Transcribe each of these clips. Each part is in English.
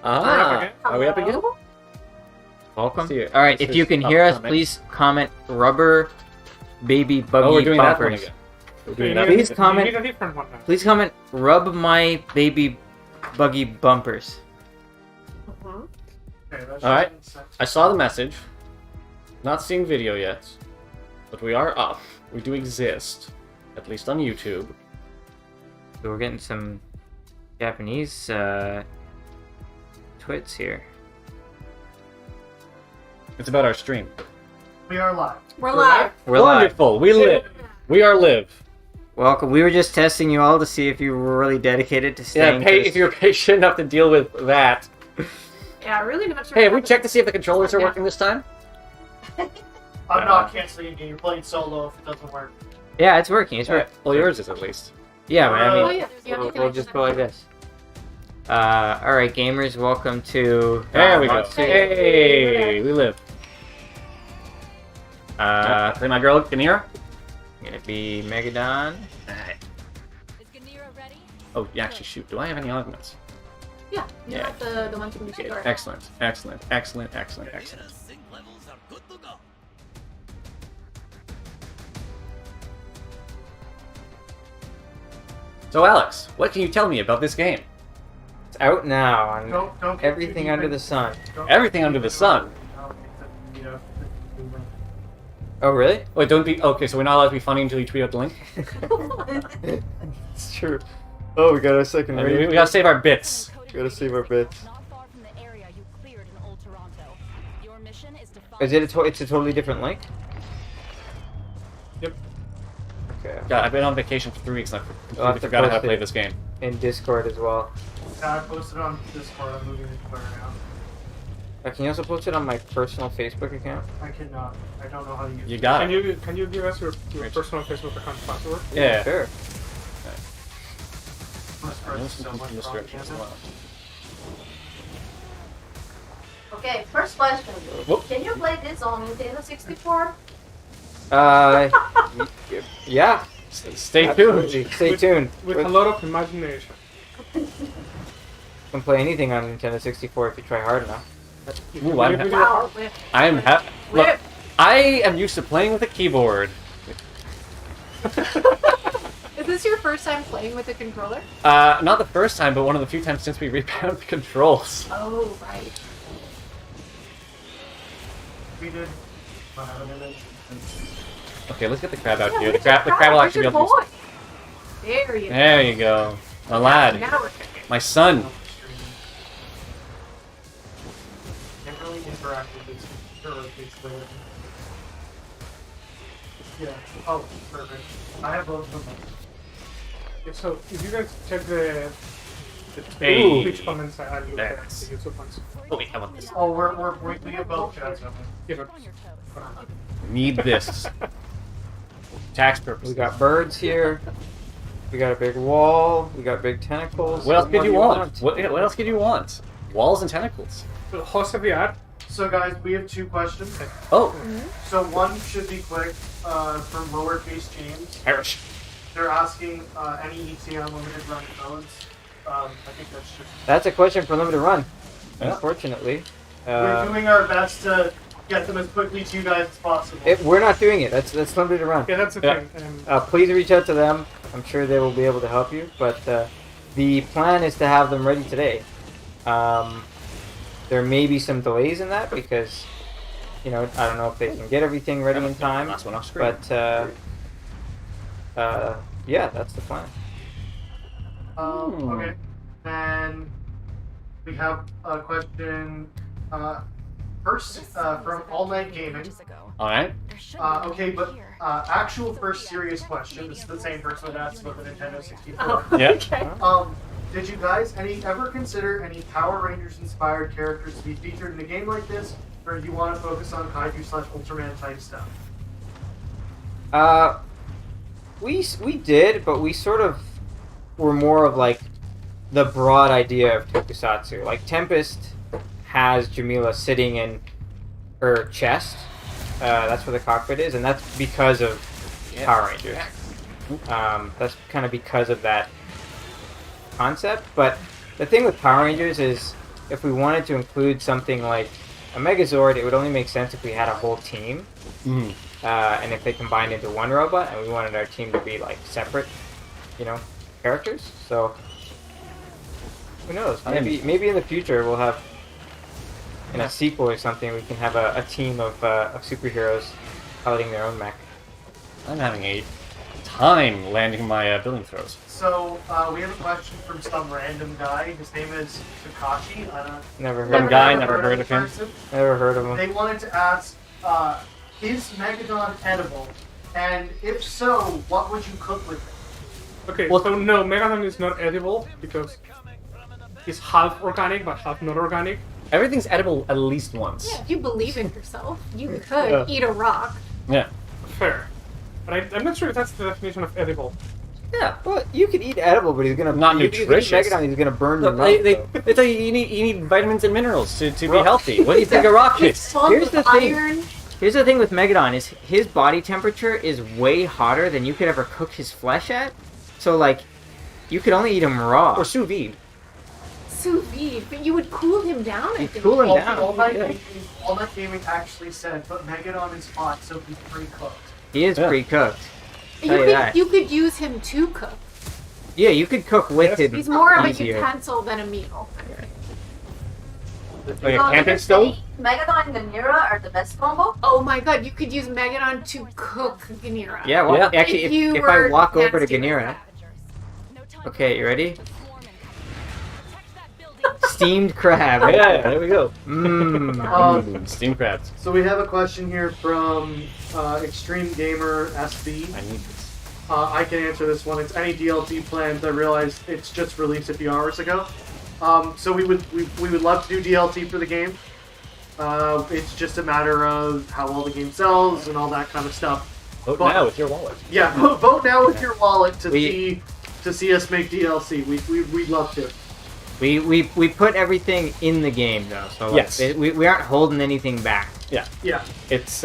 Ah, are we up again? Welcome. See you. Alright, This if you is can hear us, upcoming. please comment rubber baby buggy Oh, we're doing that one bumpers. again. We're doing You that need- Please one. comment. You need a different one now. Please comment rub my baby buggy bumpers. Okay, that's Alright. just- I saw the message. Not seeing video yet, but we are up. We do exist, at least on YouTube. So we're getting some Japanese twits here. It's about our stream. We are live. We're live. We're live. Wonderful. We live. We are live. Welcome. We were just testing you all to see if you were really dedicated to Yeah, staying. to if you're patient enough to deal with that. Yeah, really not sure. Hey, have we checked to see if the controllers are Yeah. working this time? I'm not canceling your game. You're playing solo if it doesn't work. Yeah, it's working. It's working. Well, yours is at least. Yeah, but I Oh, mean, yeah. You have to we'll connect just to go like that. this. All right, gamers, welcome to. There we go. Monster. Hey, we live. Play my girl, Ganira. Gonna be Megadon. Alright. Is Ganira ready? Oh, yeah, actually, shoot. Do I have any augments? Yeah, you Yeah. have the ones from the Okay, store. excellent, excellent, excellent, excellent, excellent. So, Alex, what can you tell me about this game? It's out now on Don't get everything too under deep the in- sun. don't- Everything under the sun. Yeah. Oh, really? Wait, don't be. Okay, so we're not allowed to be funny until you tweet out the link? It's true. Oh, we got a second We gotta save our bits. Gotta save our bits. Not far from the area you cleared in Old Toronto. Your mission is to find Is it it's a totally different link? Yep. Okay. God, I've been on vacation for 3 weeks and I I'll have completely to forgot how to post play it. this game. In Discord as well. I posted on Discord. I'm moving to Twitter now. Can you also post it on my personal Facebook account? I cannot. I don't know how to use You it. got Can it. Can you give us your Rich. personal Facebook account password? Yeah. Sure. I'm listening to this direction as well. Okay, first question. Whoop. Can you play this on Nintendo 64? Uh, yeah. Stay tuned. Absolutely. Stay tuned. With We a lot of imagination. can play anything on Nintendo 64 if you try hard enough. Ooh, I'm With- Wow. I am Look, Whip. I am used to playing with a keyboard. Is this your first time playing with a controller? Not the first time, but one of the few times since we rebound the controls. Oh, right. We did. I have an image. Okay, let's get the crab out Yeah, here. The where's your crab will Where's actually your be able to. boy? There you go. There you go, my lad, Now we're my son. Can't really interact with this. Sure, basically. Yeah. Oh, perfect. I have both of them. Yeah, so if you guys check the Hey. Twitch comments, I looked at Nice. the YouTube ones. Oh wait, I want this. Oh, we have both chats. Yeah, but on your toes. Need this. Tax purposes. We got birds here. We got a big wall. We got big tentacles. What else could do you want? What else could you want? Walls and tentacles. so host of the ad. So guys, we have two questions. Oh, So one should be quick. From lowercase James, perish. they're asking any ETA unlimited run codes. I think that's just. That's a question for limited run. Yeah. Unfortunately, We're doing our best to get them as quickly to you guys as possible. we're not doing it. That's limited run. Yeah, that's the Yeah. thing. Please reach out to them. I'm sure they will be able to help you. But the plan is to have them ready today. There may be some delays in that because, I don't know if they can get everything ready in time. Last one off screen. But yeah, that's the plan. Okay. Then we have a question. First, from All Night Gaming. Ages ago. All right. There should Okay, be but here. actual first serious question. This is the same person that asked about the Nintendo 64. Oh, Yeah. okay. Did you guys ever consider any Power Rangers inspired characters to be featured in a game like this, or do you want to focus on Kaiju/Ultraman type stuff? We did, but we sort of were more of like the broad idea of tokusatsu. Like Tempest has Jamila sitting in her chest. That's where the cockpit is, and that's because of Power Rangers. That's kind of because of that concept. But the thing with Power Rangers is if we wanted to include something like a Megazord, it would only make sense if we had a whole team. And if they combined into one robot, and we wanted our team to be like separate, characters. So who knows? Maybe in the future we'll have in a sequel or something we can have a team of superheroes piloting their own mech. I'm having a time landing my building throws. So we have a question from some random guy. His name is Takashi. I don't Never heard Some of guy, him. never heard of him. person. Never heard of him. They wanted to ask, is Megadon edible? And if so, what would you cook with it? Okay, Well- so no, Megadon is not edible because it's half organic but half not organic. Everything's edible at least once. Yeah, if you believe in yourself, you could eat a rock. Yeah. Fair. But I'm not sure if that's the definition of edible. Yeah. Well, you could eat edible, but he's gonna Not you could eat nutritious. Megadon, he's gonna burn your Look, mouth. they tell you need vitamins and minerals to be Rock. healthy. What do you think a rock It's is? full Here's of the thing. iron. Here's the thing with Megadon is his body temperature is way hotter than you could ever cook his flesh at. So like, you could only eat him raw. Or sous vide. Sous vide, but you would cool him down, I think. Cool him All, down. All Yeah. Night Gaming actually said, but Megadon is hot, so he's pre-cooked. He is Yeah. pre-cooked. You Tell you could, that. you could use him to cook. Yeah, you could cook with him. He's more of a easier. utensil than a meal. Like a camping stove? Megadon and Nira are the best combo. Oh my god, you could use Megadon to cook Ganira. Yeah, well, Yeah. actually, If you if I were walk over to nasty with Ganira, No time okay, you ready? to swarm and protect that building. Steamed crab. Yeah, there we go. Mmm. Steam crabs. So we have a question here from Extreme Gamer SB. I need this. I can answer this one. It's any DLC plans. I realized it's just released a few hours ago. So we would love to do DLC for the game. It's just a matter of how well the game sells and all that kind of stuff. Vote But- now with your wallet. Yeah, vote now with your wallet to We- see us make DLC. We'd love to. We put everything in the game though, so like, Yes. we aren't holding anything back. Yeah. It's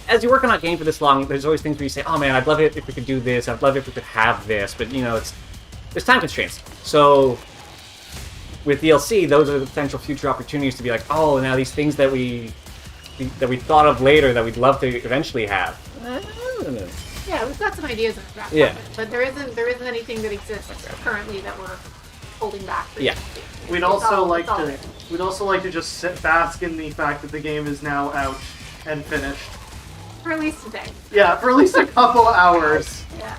as you're working on a game for this long, there's always things where you say, "Oh man, I'd love it if we could do this. I'd love it if we could have this." But there's time constraints. So with DLC, those are the potential future opportunities to be like, "Oh, now these things that we thought of later that we'd love to eventually have." Yeah, we've got some ideas in the draft. Yeah. But there isn't anything that exists currently that we're holding back. For Yeah. We'd It's also all- like it's all to there. we'd also like to just sit bask in the fact that the game is now out and finished. For at least today. Yeah, for at least a couple hours. Yeah.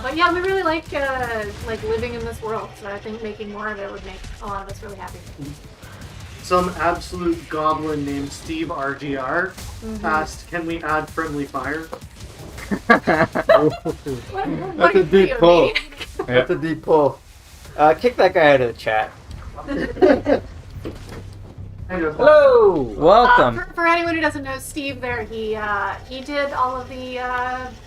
But yeah, we really like living in this world. So I think making more of it would make a lot of us really happy. Some absolute goblin named Steve RGR asked, "Can we add friendly fire?" What That's a deep pull. Yeah. That's a deep pull. Kick that guy out of the chat. Hello. Welcome. For anyone who doesn't know Steve, there he did all of the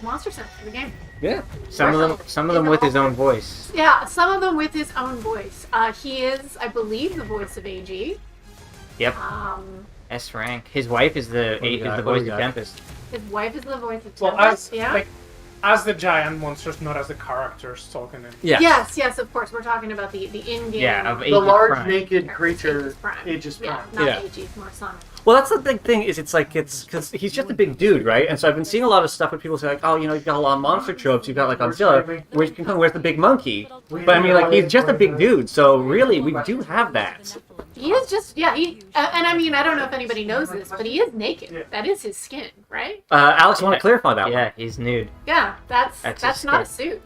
monster sounds for the game. Yeah. Some of them with his own voice. Yeah, some of them with his own voice. He is, I believe, the voice of AG. Yep. S rank. His wife is the do we got? voice What do of we got? Tempest. His wife is the voice of Well, Tempest. Yeah. As the giant monsters, not as the characters talking in. Yeah. Yes, of course. We're talking about the in-game. Yeah, of The Aegis large Prime. naked characters, creature, Aegis Prime. Aegis Yeah, Prime. not Yeah. AG, more Sonic. Well, that's the big thing. Is it's because he's just a big dude, right? And so I've been seeing a lot of stuff where people say like, "Oh, you've got a lot of monster tropes. You've got like Godzilla. Where's the big monkey?" But I mean, like he's just a big dude. So really, we do have that. He is just, and I mean, I don't know if anybody knows this, but he is naked. That is his skin, right? Alex, want to clarify that Yeah, he's nude. Yeah, that's That's that's his not a skin. suit.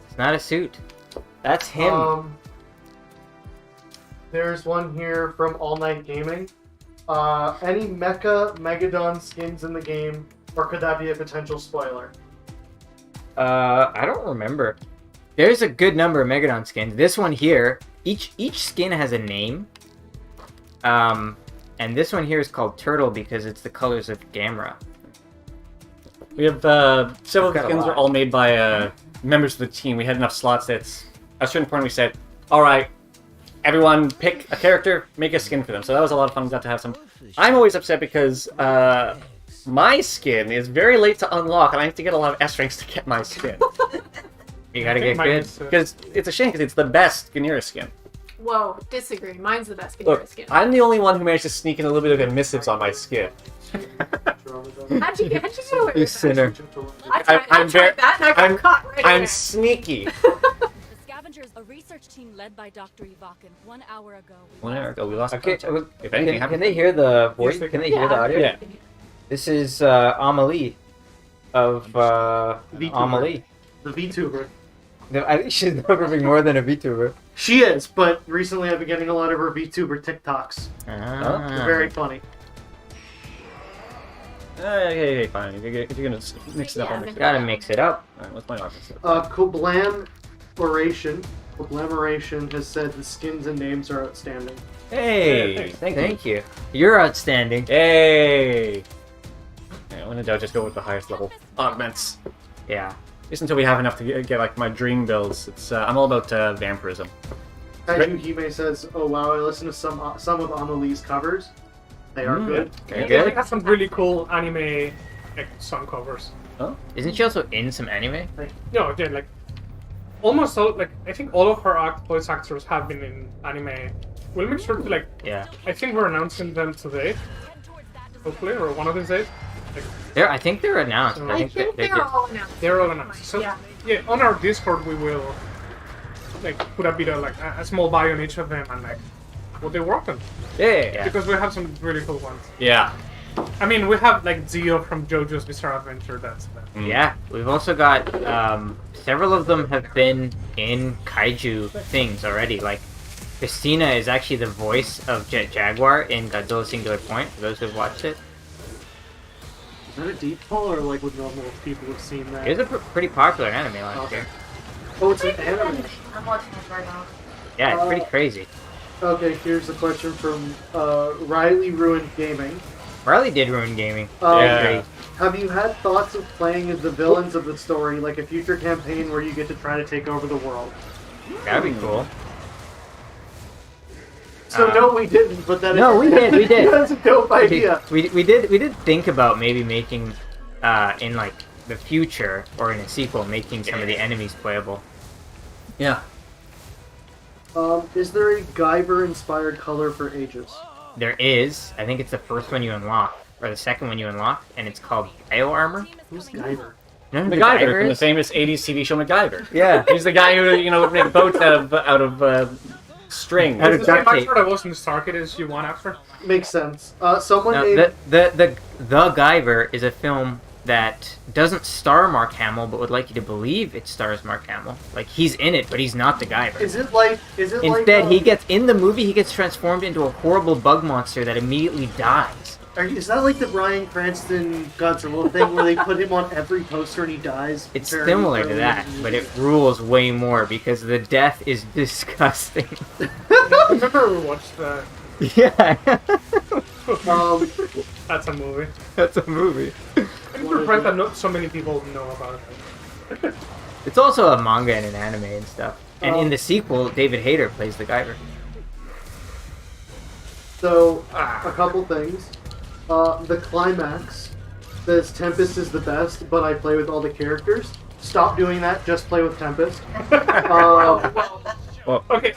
It's not a suit. That's him. There's one here from All Night Gaming. Any Mecha Megadon skins in the game, or could that be a potential spoiler? I don't remember. There's a good number of Megadon skins. This one here, each skin has a name. And this one here is called Turtle because it's the colors of Gamera. We have several We've got a skins lot. are all made by members of the team. We had enough slots that at a certain point we said, "All right, everyone pick a character, make a skin for them." So that was a lot of fun. We got to have some. I'm always upset because my skin is very late to unlock, and I have to get a lot of S ranks to get my skin. You gotta I get think mine good. is, Because it's a shame because it's the best Ganira skin. Whoa, disagree. Mine's the best Look, Ganira skin. I'm the only one who managed to sneak in a little bit of emissives on my skin. How'd you get away with You that? sinner. I tried I'm very- that and I got I'm- caught right I'm there. sneaky. The Scavengers, a research team led by Dr. Ivakin, 1 hour ago. 1 hour ago, we lost Okay, contact. If anything can happened, they hear the voice? Yes, they Can they can. hear the audio? Yeah. This is Amelie of VTuber. Amelie. The VTuber. I think she's never been more than a VTuber. She is, but recently I've been getting a lot of her VTuber TikToks. Ah. They're very funny. hey, fine. If you're gonna mix it up, I'll mix it up. Gotta mix it up. Alright, what's my office? Koblamoration has said the skins and names are outstanding. Hey! Thank you. You're outstanding. Hey! Yeah, when in doubt, just go with the highest level augments. Yeah. Just until we have enough to get like my dream builds. It's I'm all about vampirism. Kaiju Hime says, "Oh wow, I listened to some of Amelie's covers. They are good." Very Yeah, good. they have some really cool anime like song covers. Isn't she also in some anime? No, yeah, like almost all, like I think all of her voice actors have been in anime. We'll make sure to like. Yeah. I think we're announcing them today, hopefully, or one of these days. Like, I think they're announced. I I think think they- they're all announced. they're all announced. So Yeah. yeah, on our Discord we will like put a bit of like a small bio on each of them and like what they worked on, Yeah. because we have some really cool ones. Yeah. I mean, we have like Zio from JoJo's Bizarre Adventure. That's that. Yeah, we've also got several of them have been in kaiju things already. Like Christina is actually the voice of Jet Jaguar in Godzilla Singular Point. For those who've watched it, Is that a deep pull or like would normal people have seen that? it was a pretty popular anime last Okay. year. Oh, it's an anime. I'm watching it right now. Yeah, it's pretty crazy. Okay, here's the question from Riley Ruined Gaming. Riley did ruin gaming. Yeah. Great. Have you had thoughts of playing as the villains of the story, like a future campaign where you get to try to take over the world? That'd be cool. So no, we didn't. But that No, we did. We did. That's a dope idea. We did think about maybe making in like the future or in a sequel making some of the enemies playable. Yeah. Is there a Guyver-inspired color for Aegis? There is. I think it's the first one you unlock or the second one you unlock, and it's called Bio Armor. Who's Guyver? You know who MacGyver from the is? famous 80s TV show MacGyver. Yeah. He's the guy who, would make boats out of string. Out of Is the same duct tape. actor that was in Starkid as you want after? Makes sense. Someone No, named... the Guyver is a film that doesn't star Mark Hamill, but would like you to believe it stars Mark Hamill. Like he's in it, but he's not the Guyver. Is it like... Instead, he gets in the movie. He gets transformed into a horrible bug monster that immediately dies. Is that like the Bryan Cranston Godzilla thing where they put him on every poster and he dies? It's very similar to early that, in the but movie? it rules way more because the death is disgusting. Remember we watched the... Yeah, That's a movie. that's a movie. I'm surprised that not so many people know about it. It's also a manga and an anime and stuff. And in the sequel, David Hayter plays the Guyver. So, a couple things. The climax says Tempest is the best, but I play with all the characters. Stop doing that, just play with Tempest. Okay,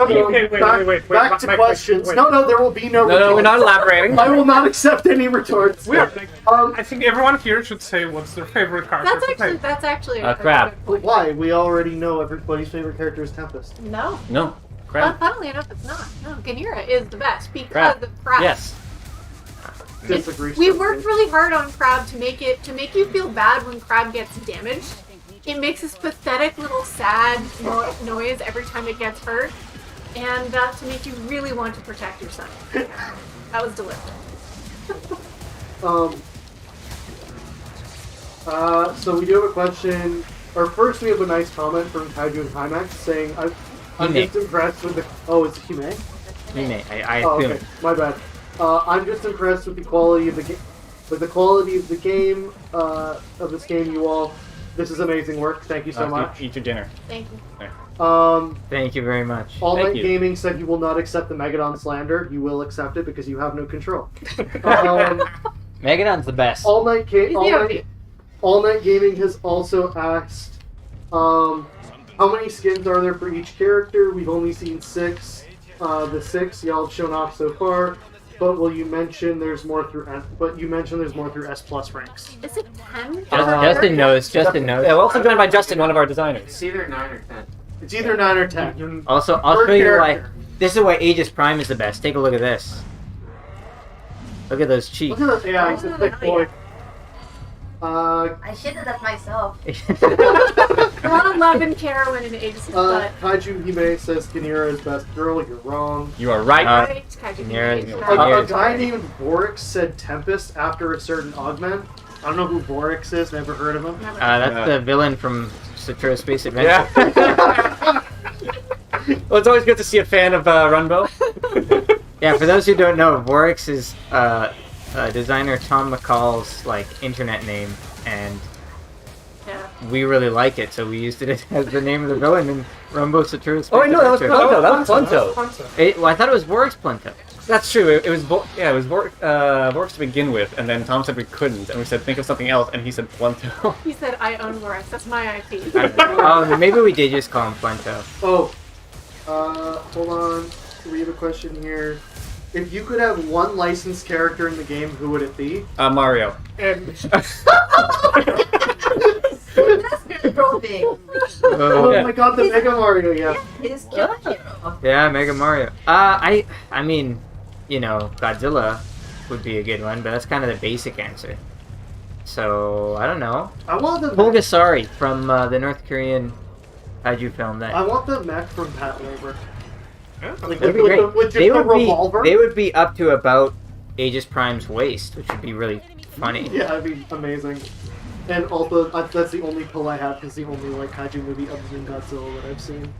wait. Back to Mike, questions. wait. No, there will be no retorts. No, we're not elaborating. I will not accept any retorts. Weird. Like, I think everyone here should say what's their favorite character. That's actually a Crab. good point. Why? We already know everybody's favorite character is Tempest. No. No. Crap. Funnily enough, it's not. No, Ganira is the best because Crab. of Crab. Yes. Disagree. We worked really hard on Crab to make you feel bad when Crab gets damaged. It makes this pathetic little sad noise every time it gets hurt, and to make you really want to protect your son. That was delicious. So we do have a question. Or first, we have a nice comment from Kaiju and Climax saying, "I'm Hime. just impressed with the." Oh, it's Hime. Hime, I Oh, assume. okay. My bad. I'm just impressed with the quality of the game. With the quality of the game of this game, you all. This is amazing work. Thank you so much. Eat your dinner. Thank you. Thank you very much. All Thank Night you. Gaming said you will not accept the Megadon slander. You will accept it because you have no control. Megadon's the best. All Night He's the OG. All Night Gaming has also asked, How many skins are there for each character? We've only seen 6. The 6 y'all have shown off so far. But you mention there's more through S plus ranks. Is it 10? Justin knows. Justin knows. Yeah, we're also joined by Justin, one of our designers. It's either 9 or 10. It's either 9 or 10. Also, I'll Per show you why. character. This is why Aegis Prime is the best. Take a look at this. Look at those cheeks. Look at this. Yeah, he's a thick boy. I shitted at myself. Not 11 Carolyn in Aegis' butt. Kaiju Hime says Kinira is best girl. You're wrong. You are right. Right, Kaiju Nira- Hime. Nira- A guy named Vorix said Tempest after a certain augment. I don't know who Vorix is. Never heard of him. Never- That's the villain from Satura Space Adventure. Yeah. Well, it's always good to see a fan of Runbow. Yeah, for those who don't know, Vorix is designer Tom McCall's internet name, and Yeah. we really like it, so we used it as the name of the villain in Rumbo Satura Space Oh, wait, no, that was Adventure. Plunto. That was Plunto. Plunto. I thought it was Vorix Plunto. That's true. It was Vorix to begin with, and then Tom said we couldn't, and we said think of something else, and he said Plunto. He said, I own Lorex. That's my IP. Oh, maybe we did just call him Plunto. Oh, hold on. We have a question here. If you could have one licensed character in the game, who would it be? Mario. And That's so big. Oh Yeah. my god, the Mega Mario, yeah. His killer hero. Yeah, Mega Mario. I mean, Godzilla would be a good one, but that's kind of the basic answer. So, I don't know. I want the Pulgasari from the North Korean kaiju film. I want the mech from Pat Labor. Like That'd be with great. with just They the would revolver. be up to about Aegis Prime's waist, which would be really funny. Yeah, that'd be amazing. And also, that's the only pull I have because the only kaiju movie other than Godzilla that I've seen.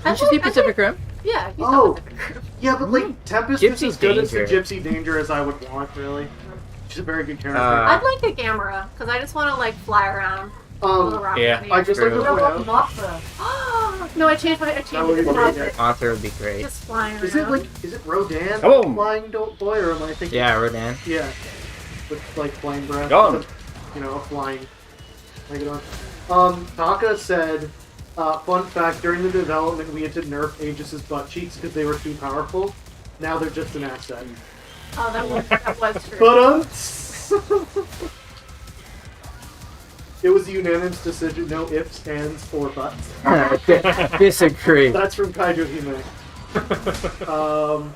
Did you see Pacific Rim? Yeah, he's Oh. not Pacific. Yeah, but Tempest Gypsy is as good as the Danger. Gypsy Danger as I would want, really. She's a very good character. I'd like a Gamera, because I just want to fly around. yeah. I just like True. to point out. Mothra. No, I changed That it. would be It's great. not Author would be great. just flying around. Is it Rodan, Boom. flying boy, or am I thinking? Yeah, Rodan. Yeah, with flame breath. Gone. A flying Megadon. Taka said, fun fact: during the development, we had to nerf Aegis's butt cheeks because they were too powerful. Now they're just an asset. Oh, that was true. But it was a unanimous decision, no ifs, ands, or buts. Disagree. That's from Kaiju Hime.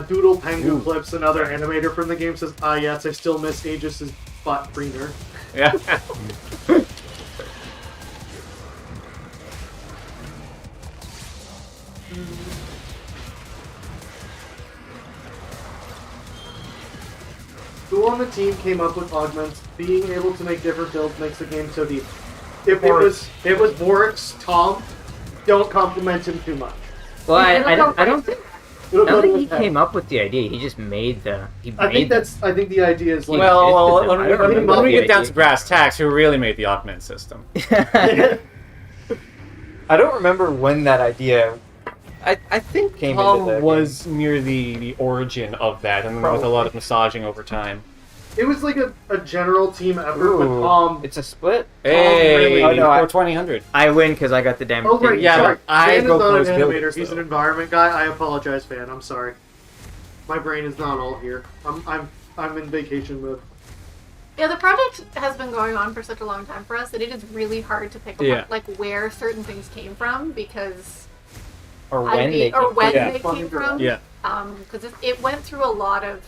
Doodle Penguin Clips, another animator from the game, says, yes, I still miss Aegis's butt preener. Yeah. Who on the team came up with augments? Being able to make different builds makes the game so deep. If it was Vorix, Tom, don't compliment him too much. Well, I don't think It'll I don't go think to he his head. came up with the idea. He just made the. I think the idea is like Well, I when don't remember we the get down idea. to brass tacks, who really made the augment system? I don't remember when that idea. I think came Tom into the was near the origin of that, and there was a lot of massaging over time. it was like a general team effort with Tom. It's a split. Hey, really? Oh, no, I- 420. I win because I got the damage. Oh right, Yeah, sorry. but I Van is broke not those an animator. buildings, He's an though. environment guy. I apologize, Van. I'm sorry. My brain is not all here. I'm in vacation mode. Yeah, the project has been going on for such a long time for us that it is really hard to pick Yeah. apart where certain things came from because Or when they. Yeah. they came from. Yeah. Because it went through a lot of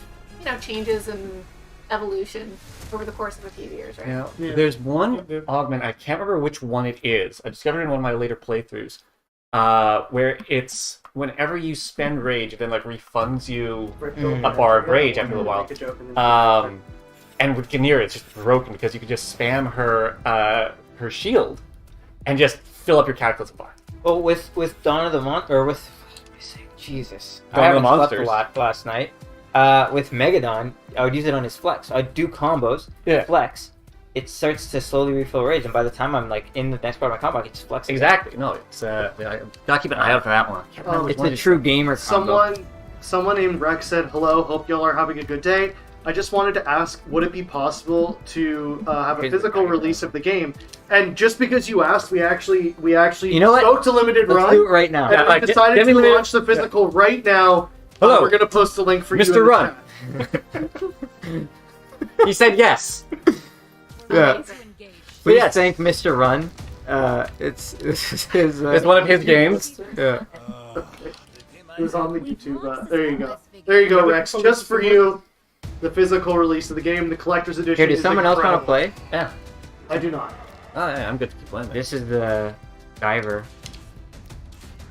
changes and evolution over the course of a few years, right? Yeah. Yeah. There's one Yeah. augment, I can't remember which one it is. I discovered it in one of my later playthroughs, where it's whenever you spend rage, it then refunds you a bar of rage after a while. And with Ganira, it's just broken because you can just spam her shield and just fill up your Cataclysm bar. Well, with Dawn of the Monster, or with Jesus, Dawn I of the haven't slept Monsters. a lot last night. With Megadon, I would use it on his flex. I'd do combos, Yeah. flex. It starts to slowly refill rage, and by the time I'm in the next part of my combo, I can just flex. again. Exactly. No, it's gotta keep an eye out for that one. I can't remember which It's one a it is. true gamer combo. Someone named Rex said, hello, hope y'all are having a good day. I just wanted to ask, would it be possible to have a physical release of the game? And just because you asked, we actually You know what? spoke to Limited Let's Run. do it right now. And we decided get to me launch the physical right now. Hello. We're going to post a link for you in Mr. the Run. chat. He said yes. Yeah. To engage. Please Yes. thank Mr. Run. This is his. It's one of his games. Yeah. It was on the YouTube. There you go. There you go, Rex. Just for you, the physical release of the game, the collector's edition. Here, does is someone else want to incredible. play? Yeah. I do not. Oh, yeah, I'm good to keep playing this. This is the diver.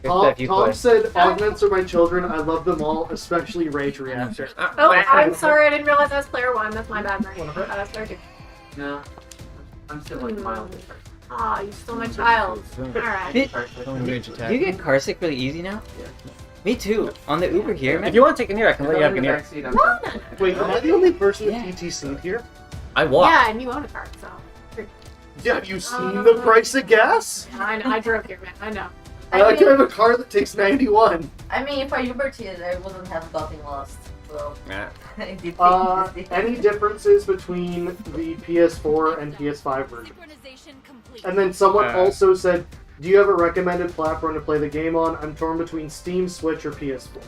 Good Tom, stuff, you Tom play. said, "Augments are my children. I love them all, especially Rage Reactor." Oh, I'm sorry. I didn't realize I was player 1. That's my bad, Mary. I was player 2. No, I'm still like mildly. Ah, you stole my child. Alright. Did- Only rage attack. Do you get car sick really easy now? Yeah. Me too. On the Uber here, man. If you want to take an ear, I can let you have an ear. Backseat, I'm What? done. Wait, am I the only person Yeah. with TTC here? I walk. Yeah, and you own a car, so. Yeah, have you seen the price of gas? I know. I drove here, man. I know. I drive a car that takes 91. I mean, if I Uber cheated, I wouldn't have gotten lost. So, Yeah. Any differences between the PS4 and PS5 version? Synchronization complete. And then someone Uh, also said, "Do you have a recommended platform to play the game on? I'm torn between Steam, Switch, or PS4."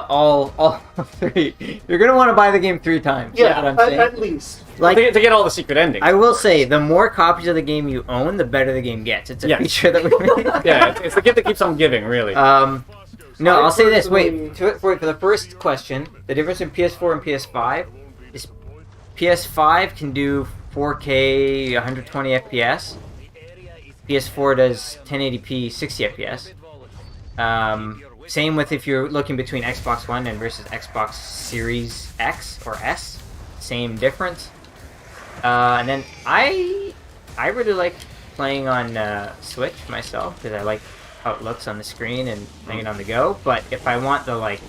All three. You're gonna want to buy the game 3 times. Yeah, That's what I'm saying. at least. Like, to get all the secret endings. I will say, the more copies of the game you own, the better the game gets. It's a Yeah. feature that we made. Yeah, it's the gift that keeps on giving, really. No, I I'll say this. personally- Wait, for the first question, the difference in PS4 and PS5 is PS5 can do 4K 120 FPS. PS4 does 1080p 60 FPS. Same with if you're looking between Xbox One and versus Xbox Series X or S. Same difference. And then I really like playing on Switch myself because I like how it looks on the screen and playing it on the go. But if I want the like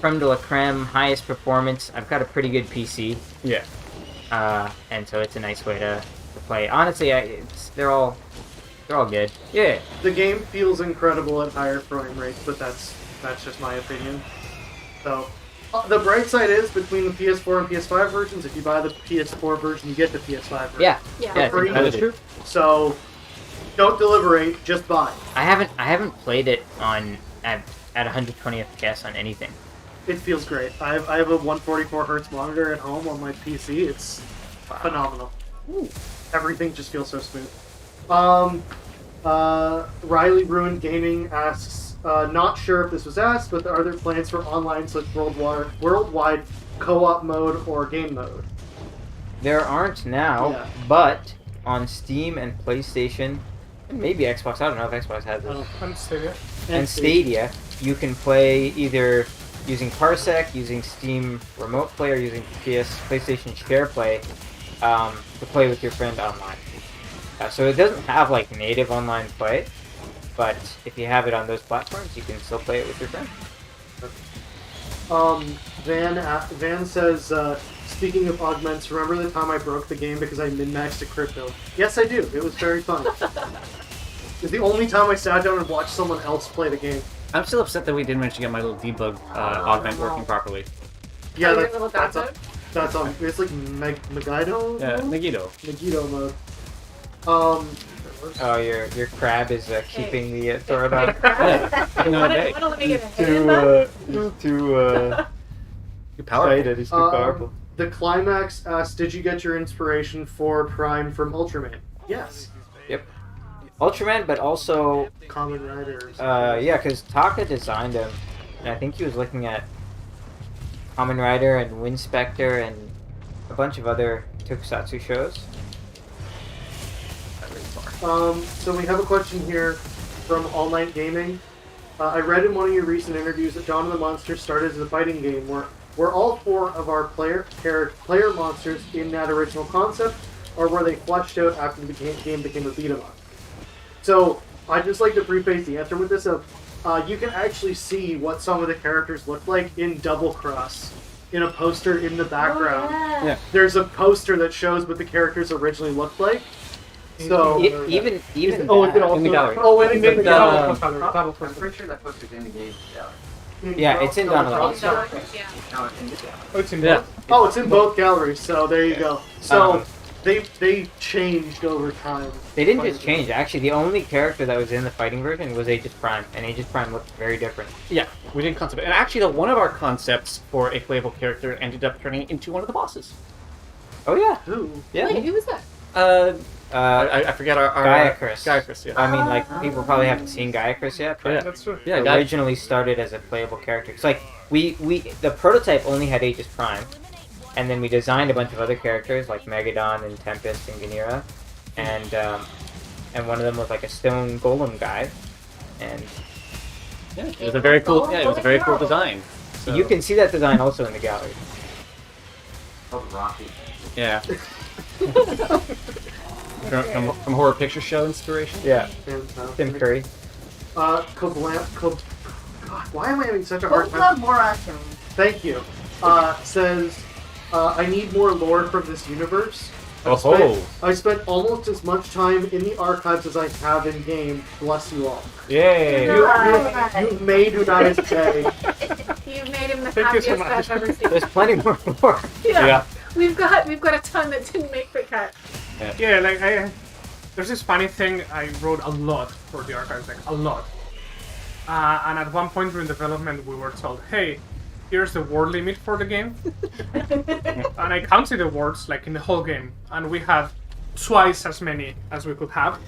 creme de la creme, highest performance, I've got a pretty good PC, yeah. and so it's a nice way to play. Honestly, they're all good. Yeah. The game feels incredible at higher frame rates, but that's just my opinion. So, the bright side is between the PS4 and PS5 versions, if you buy the PS4 version, you get the PS5 version. Yeah, Yeah. yeah, Free. That is true. So, don't deliberate, just buy. I haven't played it at 120 FPS on anything. It feels great. I have a 144 hertz monitor at home on my PC. It's phenomenal. Everything just feels so smooth. Riley Ruined Gaming asks, not sure if this was asked, but are there plans for online / worldwide co-op mode or game mode? There aren't now, Yeah. but on Steam and PlayStation, and maybe Xbox. I don't know if Xbox has this. I'm Stadia. And Stadia, you can play either using Parsec, using Steam Remote Play, or using PlayStation Share Play to play with your friend online. So it doesn't have like native online play, but if you have it on those platforms, you can still play it with your friend. Van says, speaking of augments, remember the time I broke the game because I min-maxed a crypto? Yes, I do. It was very fun. It's the only time I sat down and watched someone else play the game. I'm still upset that we didn't manage to get my little debug augment working properly. Yeah, Are you that's, able to that's, download? that's on. It's like Megadon? Yeah, Megiddo. Megiddo mode. Oh, your crab is keeping the throat on. Wanna let me get a hit in that? He's too Too powerful. excited. He's too powerful. The Climax asks, did you get your inspiration for Prime from Ultraman? Yes. Ultraman, but also Kamen Rider. yeah, because Taka designed him, and I think he was looking at Kamen Rider and Winspector and a bunch of other tokusatsu shows. So we have a question here from All Night Gaming. I read in one of your recent interviews that Dawn of the Monsters started as a fighting game. Were all 4 of our player monsters in that original concept, or were they fleshed out after the game became a beat 'em up? So I'd just like to preface the answer with this of you can actually see what some of the characters look like in Double Cross in a poster in the background. Oh, Yeah. There's a poster that shows what the characters originally looked like. So Even oh, is it that- also in the gallery. Oh, and It's in the a gallery. double I'm poster. pretty sure that poster's in the game. Yeah. Yeah, it's in Dawn of the Monsters. Monsters. Yeah. Oh, it's in Yeah. both? Oh, it's in both galleries, so there you go. So Um, they changed over time. They didn't just change. Actually, the only character that was in the fighting version was Aegis Prime, and Aegis Prime looked very different. Yeah, we did concept it. And actually, one of our concepts for a playable character ended up turning into one of the bosses. Oh yeah, Ooh. yeah. Wait, who was that? I forget our Gaia Chris. Gaia Chris, yeah. I mean, like people probably haven't seen Gaia Chris yet, but Yeah. That's true. Yeah, it Gaia. originally started as a playable character. It's like we the prototype only had Aegis Prime, and then we designed a bunch of other characters like Megadon and Tempest and Ganira, and one of them was like a stone golem guy, and Yeah, it was a very cool. Yeah, it was a very cool design. So, you can see that design also in the gallery. Oh, Rocky. Yeah. from horror picture show inspiration. Yeah, Fantastic. Tim Curry. God, why am I having such a hard Hopefully time? more accurate. Thank you. Says, I need more lore from this universe. Oh, I spent almost as much time in the archives as I have in game. Bless you all. yay! You've made United's day. You've made him the Thank you happiest so much. I've ever seen. There's plenty more lore. Yeah. We've got a ton that didn't make the cut. Yeah, like there's this funny thing. I wrote a lot for the archives, like a lot. And at one point during development, we were told, "Hey, here's the word limit for the game." And I counted the words like in the whole game, and we had twice as many as we could have.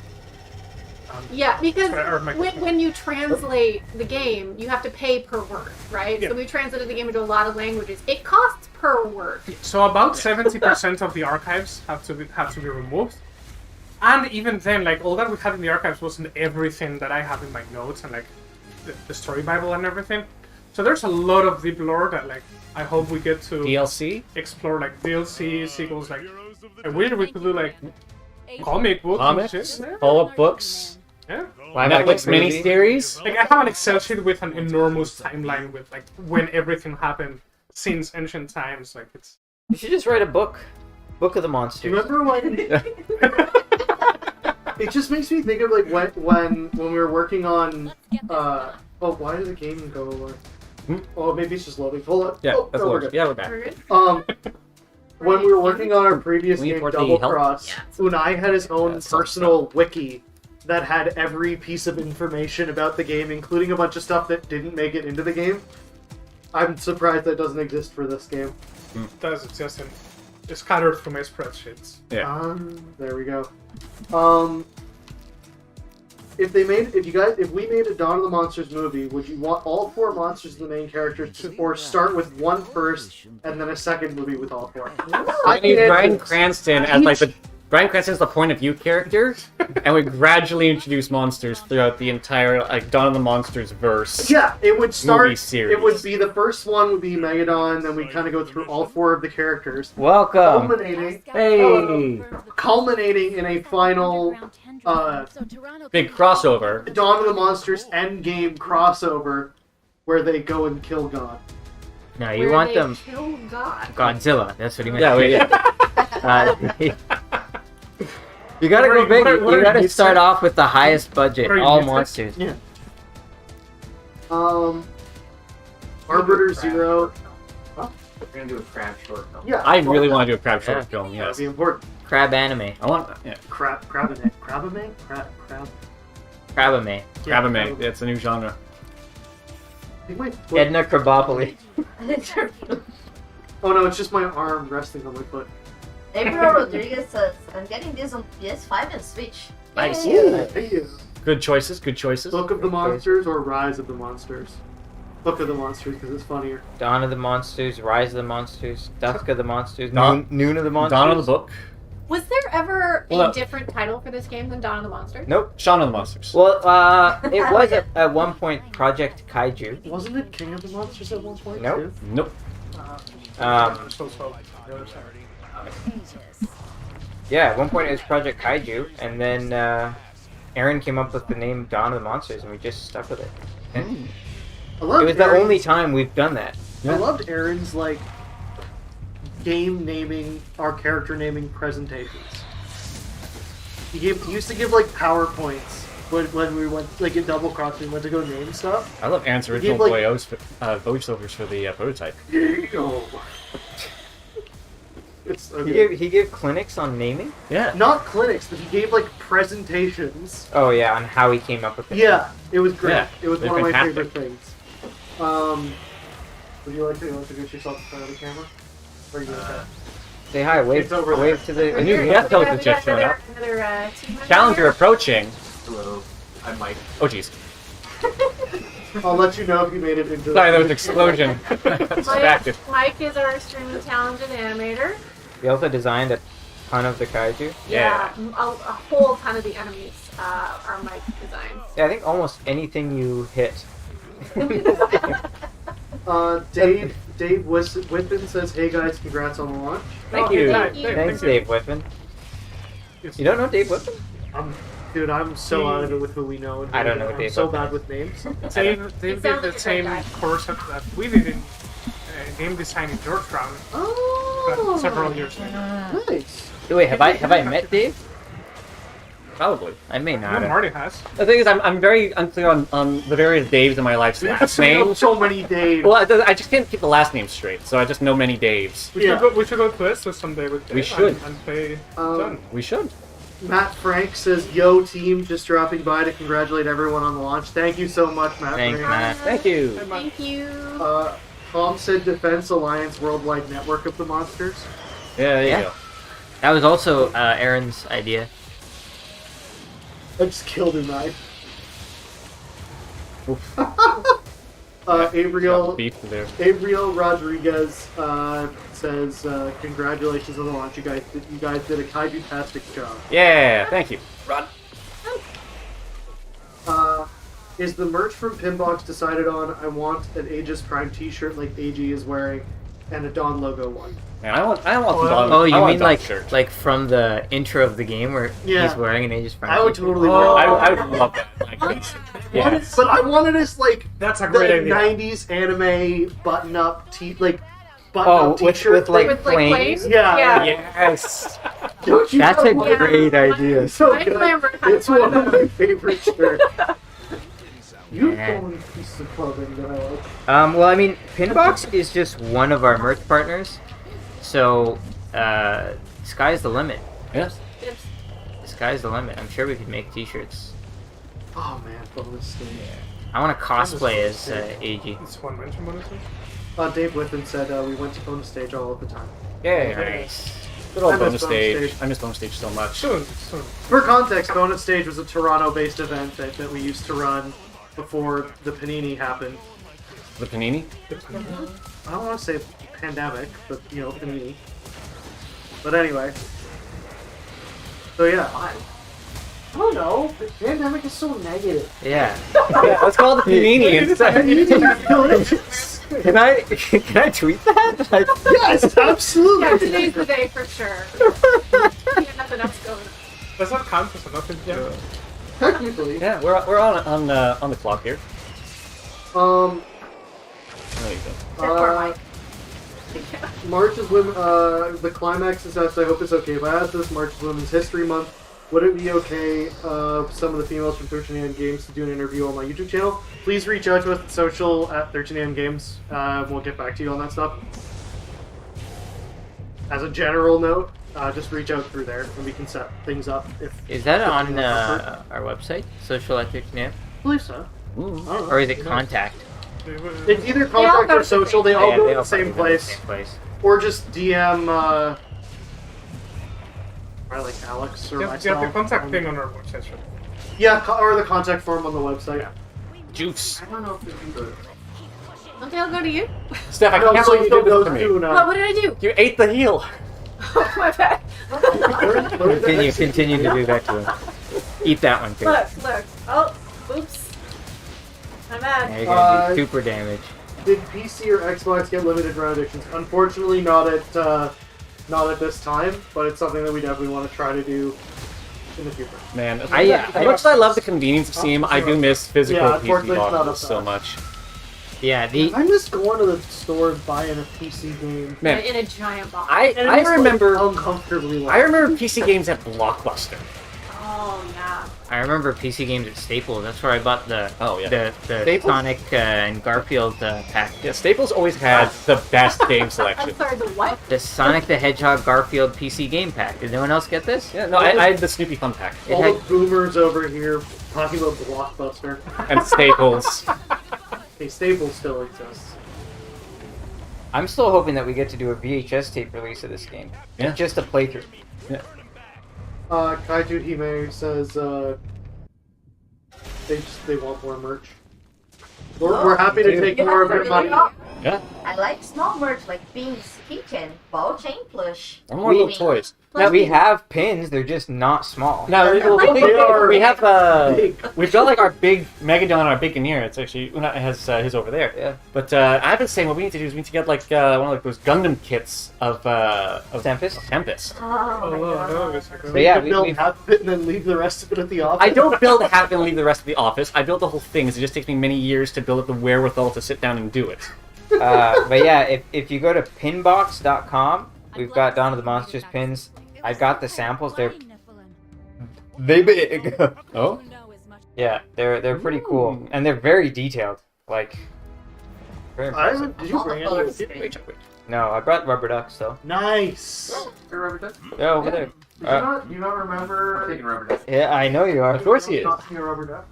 Yeah, because Sorry, I heard my question. when you translate the game, you have to pay per word, right? Yeah. So we translated the game into a lot of languages. It costs per word. So about 70% of the archives have to be removed. And even then, like all that we had in the archives wasn't everything that I have in my notes and like the story bible and everything. So there's a lot of deep lore that like I hope we get to DLC, explore, like DLC sequels. Like I wish we could do like comic books and comics, shit. follow-up books, Yeah. Netflix movie. miniseries. Like I have an Excel sheet with an enormous timeline with like when everything happened since ancient times. Like it's You should just write a book. Book of the Do Monsters. you remember when? It just makes me think of like when we were working on. Oh, why did the game go away? Oh, maybe it's just loading. Hold on. Yeah, Oh, that's no, we're what. good. Yeah, we're back. We're good? When we were working on our previous We need game, more Double help? Cross, Unai had his own Yeah, so personal wiki that had every piece of information about the game, including a bunch of stuff that didn't make it into the game. I'm surprised that doesn't exist for this game. does exist and it's scattered through my spreadsheets. Yeah. There we go. If we made a Dawn of the Monsters movie, would you want all four monsters as the main characters, or start with one first and then a second movie with all four? I need Bryan Cranston as like the Bryan Cranston's the point of view character, and we gradually introduce monsters throughout the entire like Dawn of the Monsters verse. Yeah, it would start. Movie series. It would be the first one would be Megadon, then we kind of go through all four of the characters, Welcome. culminating in a final Big crossover. Dawn of the Monsters Endgame crossover where they go and kill God. No, you Where want they them kill God. Godzilla. That's what he meant. Yeah, we, You gotta go big. what are You gotta you start saying? off with the highest budget. What are you All missing? monsters. Yeah. Arbiter Zero. We're gonna do a crab short film. Yeah. I really want to do a crab short Yeah. film. That'd Yes, be important. Crab anime. I want. Yeah, Crabame. Crabame. Crabame. It's a new genre. Edna Crabopoli. Oh no, it's just my arm resting on my foot. April Rodriguez says, I'm getting this on PS5 and Switch. Nice. Yay. Thank you. Good choices. Good choices. Book of the Monsters or Rise of the Monsters? Book of the Monsters because it's funnier. Dawn of the Monsters. Rise of the Monsters. Dusk of the Monsters. Dawn- Noon of the Monsters. Dawn of the Book. Was there ever Well, a different title for this game than Dawn of the Monsters? Nope. Shaun of the Monsters. Well, it was at one point Project Kaiju. Wasn't it King of the Monsters at one point? Nope. too? Nope. So Yeah, at one point it was Project Kaiju, and then Aaron came up with the name Dawn of the Monsters, and we just stuck with it. And I loved it was the Aaron's- only time we've done that. I loved Aaron's like game naming, our character naming presentations. He used to give like PowerPoints when we went like in Double Cross, we went to go name stuff. I love Aaron's original voiceovers for the prototype. It's okay. He gave clinics on naming. Yeah. Not clinics, but he gave like presentations. Oh yeah, on how he came up with it. Yeah, it was great. Yeah, It was they're one of my fantastic. favorite things. Would you like to introduce yourself in front of the camera? Or are you gonna Say hi. Wave. It's over Wave to the. I knew the F-Toes was just showing up. Another team member Challenger there. approaching. Hello, I'm Mike. Oh jeez. I'll let you know if you made it into. Sorry, there was an explosion. Distracted. Mike is our extremely talented animator. We also designed a ton of the kaiju. Yeah. A whole ton of the enemies are Mike designs. Yeah, I think almost anything you hit. Dave Whitman says, "Hey guys, congrats on the launch." Thank Oh, you. Thank Thanks, you. Dave Whitman. You don't know Dave Whitman? Dude, I'm so out of it with who we know. And who I don't we know I'm Dave so Whitman. bad with names. Dave did sounds like the a same great guy. course that we did in game design in Georgetown Oh, several years ago. nice. Wait, have I met Dave? Probably. I may No, not have. Marty has. The thing is, I'm very unclear on the various Daves in my life's last names. So many Daves. Well, I just can't keep the last name straight, so I just know many Daves. We Yeah. should go to Estes someday with Dave. We should. And play Um, Done. We should. Matt Frank says, "Yo team, just dropping by to congratulate everyone on the launch. Thank you so much, Matt." Thanks, Frank. Matt. Thank you. Thank you. Tom said, "Defense Alliance Worldwide Network of the Monsters." Yeah, there you Yeah. go. That was also Aaron's idea. I just killed him, Matt. Oof. Abriel Beef there. Rodriguez says, "Congratulations on the launch. You guys did a kaiju-tastic job." Yeah, thank you. Rod. Is the merch from Pinbox decided on? I want an Aegis Prime T-shirt like AG is wearing, and a Dawn logo one. Man, I want some dog. Oh, you I want mean a dog shirt. like from the intro of the game where Yeah. he's wearing an Aegis Prime? I would t-shirt? totally Oh, wear I that. would love that. Like, yeah. But I wanted this like That's a the great idea. 90s anime button-up Oh, button-up T-shirt with like With, like, flames. flames? Yeah. Yes. Don't you That's know a what- great idea. So I good. remember having It's one of those. my favorite shirts. You've Yeah. got one piece of clothing that I like. Well, I mean, Pinbox is just one of our merch partners, so sky's the limit. Yes. It's- Sky's the limit. I'm sure we could make T-shirts. Oh man, bonus stage. I want to cosplay as AG. It's one mention bonuses. Dave Whitman said we went to bonus stage all of the time. Yeah. Nice. Good old I miss bonus bonus stage. stage. I miss bonus stage so much. Soon. For context, bonus stage was a Toronto-based event that we used to run before the Panini happened. The panini. I don't want to say pandemic, but Panini. But anyway. So yeah, I don't know. The pandemic is so negative. Yeah. Yeah, let's call it the panini instead. Can I tweet that? Yes, absolutely. Yeah, today's the day for sure. Yeah, nothing else going on. Does that count as another gem? Technically. Yeah, we're on the clock here. There you go. Or Mike. March is women. The climax is asked. I hope it's okay if I ask this. March is Women's History Month. Would it be okay some of the females from 13am Games to do an interview on my YouTube channel? Please reach out to us at social at 13am Games. We'll get back to you on that stuff. As a general note, just reach out through there and we can set things up. Is that on you want to our website, Social at 13am? I believe so. Ooh. I don't know. Or is it Contact? It's either all contact go or to the social. same They all Yeah, go they to all the same probably go to the place. same place. Or just DM, or like Alex or You myself. have the contact thing on our website. Sure. Yeah, or the contact form on the website. Juice. I don't know if we do Okay, I'll go to you. Steph, I No, can't so believe you did this to me. do What did I do? You ate the heel. Oh, my bad. Continue to do that to him. Eat that one too. Look. Oh, oops. My Now bad. you're gonna do super damage. Did PC or Xbox get limited run editions? Unfortunately, not at this time, but it's something that we definitely want to try to do in the future. Man, as I- much as I love the convenience of Steam, I do miss physical Yeah, PC unfortunately, it's not boxes up so to much. Yeah, I miss going to the store and buying a PC game. Man, In a giant box. I And it was, like, remember uncomfortably long. I remember PC games at Blockbuster. Oh yeah. I remember PC games at Staples. That's where I bought the the Staples? Sonic and Garfield pack. Yeah, Staples always had the best game I'm selection. sorry. The what? The Sonic the Hedgehog Garfield PC game pack. Did anyone else get this? Yeah, no, I had the Snoopy Fun Pack. It All had- the boomers over here talking about Blockbuster. And Staples. Hey, Staples still exists. I'm still hoping that we get to do a VHS tape release of this game. Yeah. Just a playthrough. Kaiju Hime says they want more merch. We're happy to take more of your money. Yeah. I like small merch like beans, keychain, ball chain plush. Or more little Maybe. toys. Now we have pins, they're just not small. Now we have big. we've got like our big Megadon, our big Veneer. It's actually Una has his over there. Yeah. But I've been saying what we need to do is we need to get like one of like those Gundam kits of Tempest? Tempest. Oh my god. So yeah, build we half of it and then leave the rest of it at the office. I don't build half and leave the rest of the office. I build the whole thing. It just takes me many years to build up the wherewithal to sit down and do it. but yeah, if you go to pinbox.com, we've got Dawn of the Monsters pins. I got the samples. They're big. Oh. Yeah, they're pretty cool and they're very detailed. Like very impressive. Did you bring Color it? screen. No, I brought rubber ducks though. Nice. Yeah, over there. Do you not remember? Taking rubber duck. Yeah, I know you are. Of course he is. Not seeing a rubber duck.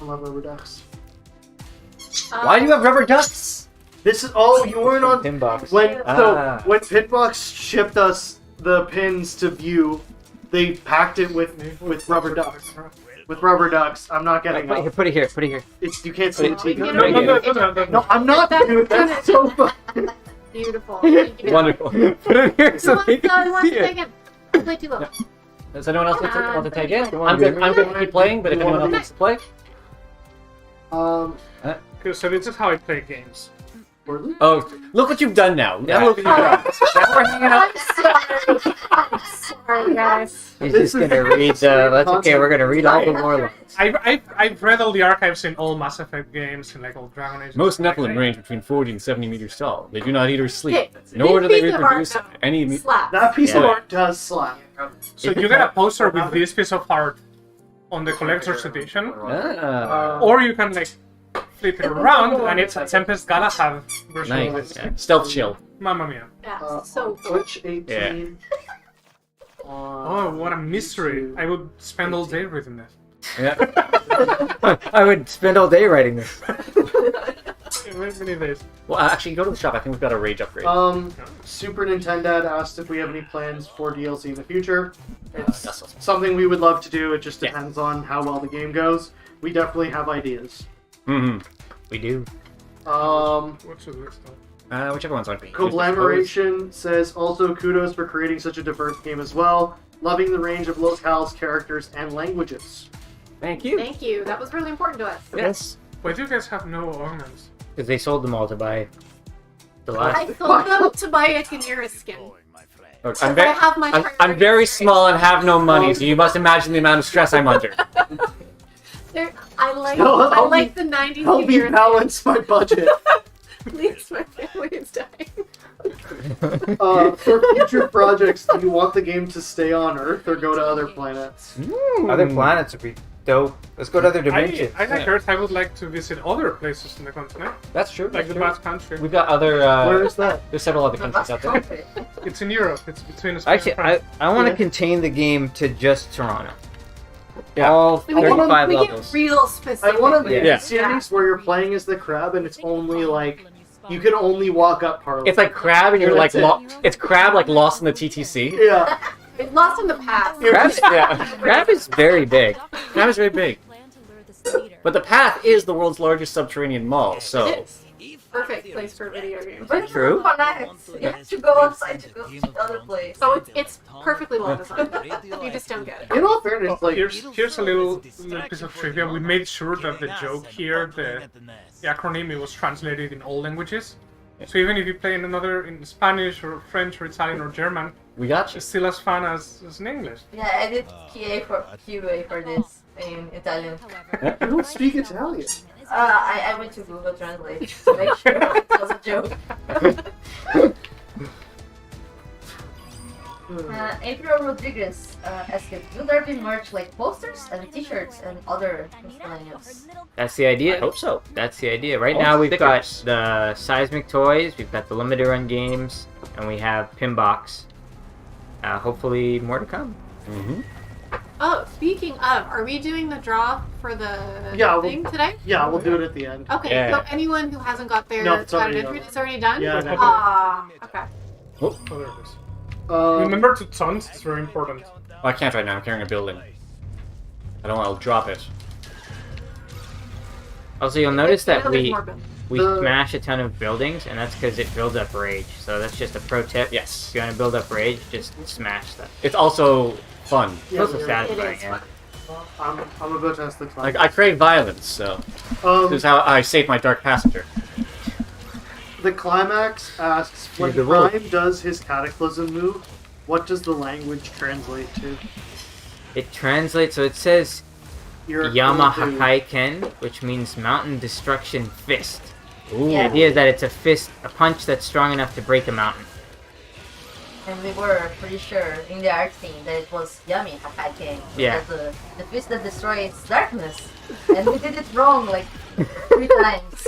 I love rubber ducks. Why do you have rubber ducks? This is you weren't on Pinbox. when Ah. when Pinbox shipped us the pins to view, they packed it with rubber ducks. With rubber ducks. I'm not getting Put it here, up. put it here, put it here. You can't see the TV. No, No, no, no, no, no, No, I'm not doing it. That's so fun. Beautiful. Thank you. Wonderful. Put it here Who so wants, they who can wants see to it. take it? Play too low. Does anyone else want to take it? I'm good to keep playing, but if anyone else wants to play, Okay, so this is how I play games. oh, look what you've done now. Now look what you've done. Now we're hanging out. I'm sorry. I'm sorry, guys. He's just gonna read that's okay, we're gonna read all the more. I've read all the archives in all Mass Effect games and like all Dragon Age. Most Nephilim range between 40 and 70 meters tall. They do not eat or sleep, Okay, nor do they these pieces of art reproduce don't any. Slap. That piece of Yeah. art does slap. So you get a poster with this piece of art on the collector's edition, Ah, or you can like flip it around and it's a Tempest Galahad version of nice. this. Yeah. Stealth chill. Mamma mia. Yeah, so cool. Twitch 18. Oh, what a mystery. I would spend all day reading this. Yeah. I would spend all day writing this. Many days. Well, actually, go to the shop. I think we've got a rage upgrade. Super Nintendo asked if we have any plans for DLC in the future. It's that's awesome. something we would love to do. It just Yeah. depends on how well the game goes. We definitely have ideas. Mm-hmm. We do. What's the list of? Whichever one's on me. Collaboration says also kudos for creating such a diverse game as well. Loving the range of locales, characters, and languages. Thank you. Thank you. That was really important to us. Yes. Why do you guys have no augments? Because they sold them all to buy the last. I sold them to buy a Chimera skin. Look, I have my I'm priorities very straight. small and have no money, so you must imagine the amount of stress I'm under. I like No, I help like me- the 90s Help me Chimera balance my budget. skin. Please, my family is dying. For future projects, do you want the game to stay on Earth or go to other planets? Other planets would be dope. Let's go to other dimensions. I like Earth. I would like to visit other places in the continent, That's true. like That's the true. Basque Country. We've got other. Where is that? There's several other The countries out best there. country. It's in Europe. It's between Spain Actually, and France. I want to Yeah. contain the game to just Toronto. Yeah. All We get, 35 we levels. get real specific. I want a Yeah. series where you're playing as the crab and it's only like you can only walk up Parliament. It's like Crab, and you're like That's it's Crab like lost in the TTC. yeah. It's lost in the past. Crab, Yeah. Crab is very big. Crab is very big, but the Path is the world's largest subterranean mall. So It is. Perfect place for a video game. But it's True. connects. You have to go outside to go to the other place. So it's perfectly well designed. You just don't get it. In all fairness, like Here's a little piece of trivia. We made sure that the joke here, the acronym, it was translated in all languages. So even if you play in Spanish or French or Italian or German, we got you. it's still as fun as in English. Yeah, I did QA for this in Italian. you don't speak Italian. I went to Google Translate to make sure it was a joke. April Rodriguez asked, will there be merch like posters and t-shirts and other miscellaneous? That's the idea. I hope so. That's the idea. Right Oh, now we've stickers. got the Seismic toys, we've got the limited run games, and we have Pinbox. Hopefully more to come. Mm-hmm. Oh, speaking of, are we doing the draw for the Yeah, thing today? Yeah, we'll do it at the end. Okay, Yeah. so anyone who hasn't got their No, it's got already it done. entry, it's already done? Yeah, I know. Ah, okay. Oh, there it is. Um, Remember to taunt, it's very important. Well, I can't right now. I'm carrying a building. I don't want to drop it. Also, you'll notice that No, there's we more buildings. we The- smash a ton of buildings, and that's because it builds up rage. So that's just a pro tip. Yes. If you want to build up rage, just smash them. It's also fun. It's also yeah, satisfying. it is Yeah. I'm about to ask the Like client. I crave violence, so this is how I save my dark passenger. The climax asks, when the wolf. Prime does his cataclysm move, what does the language translate to? It translates. So it says You're a cool dude. Yamahaiken, which means mountain destruction fist. Ooh. The Yeah. idea is that it's a punch that's strong enough to break a mountain. And we were pretty sure in the art scene that it was Yami Hakai King. Yeah. The fist that destroys darkness. And we did it wrong like 3 times.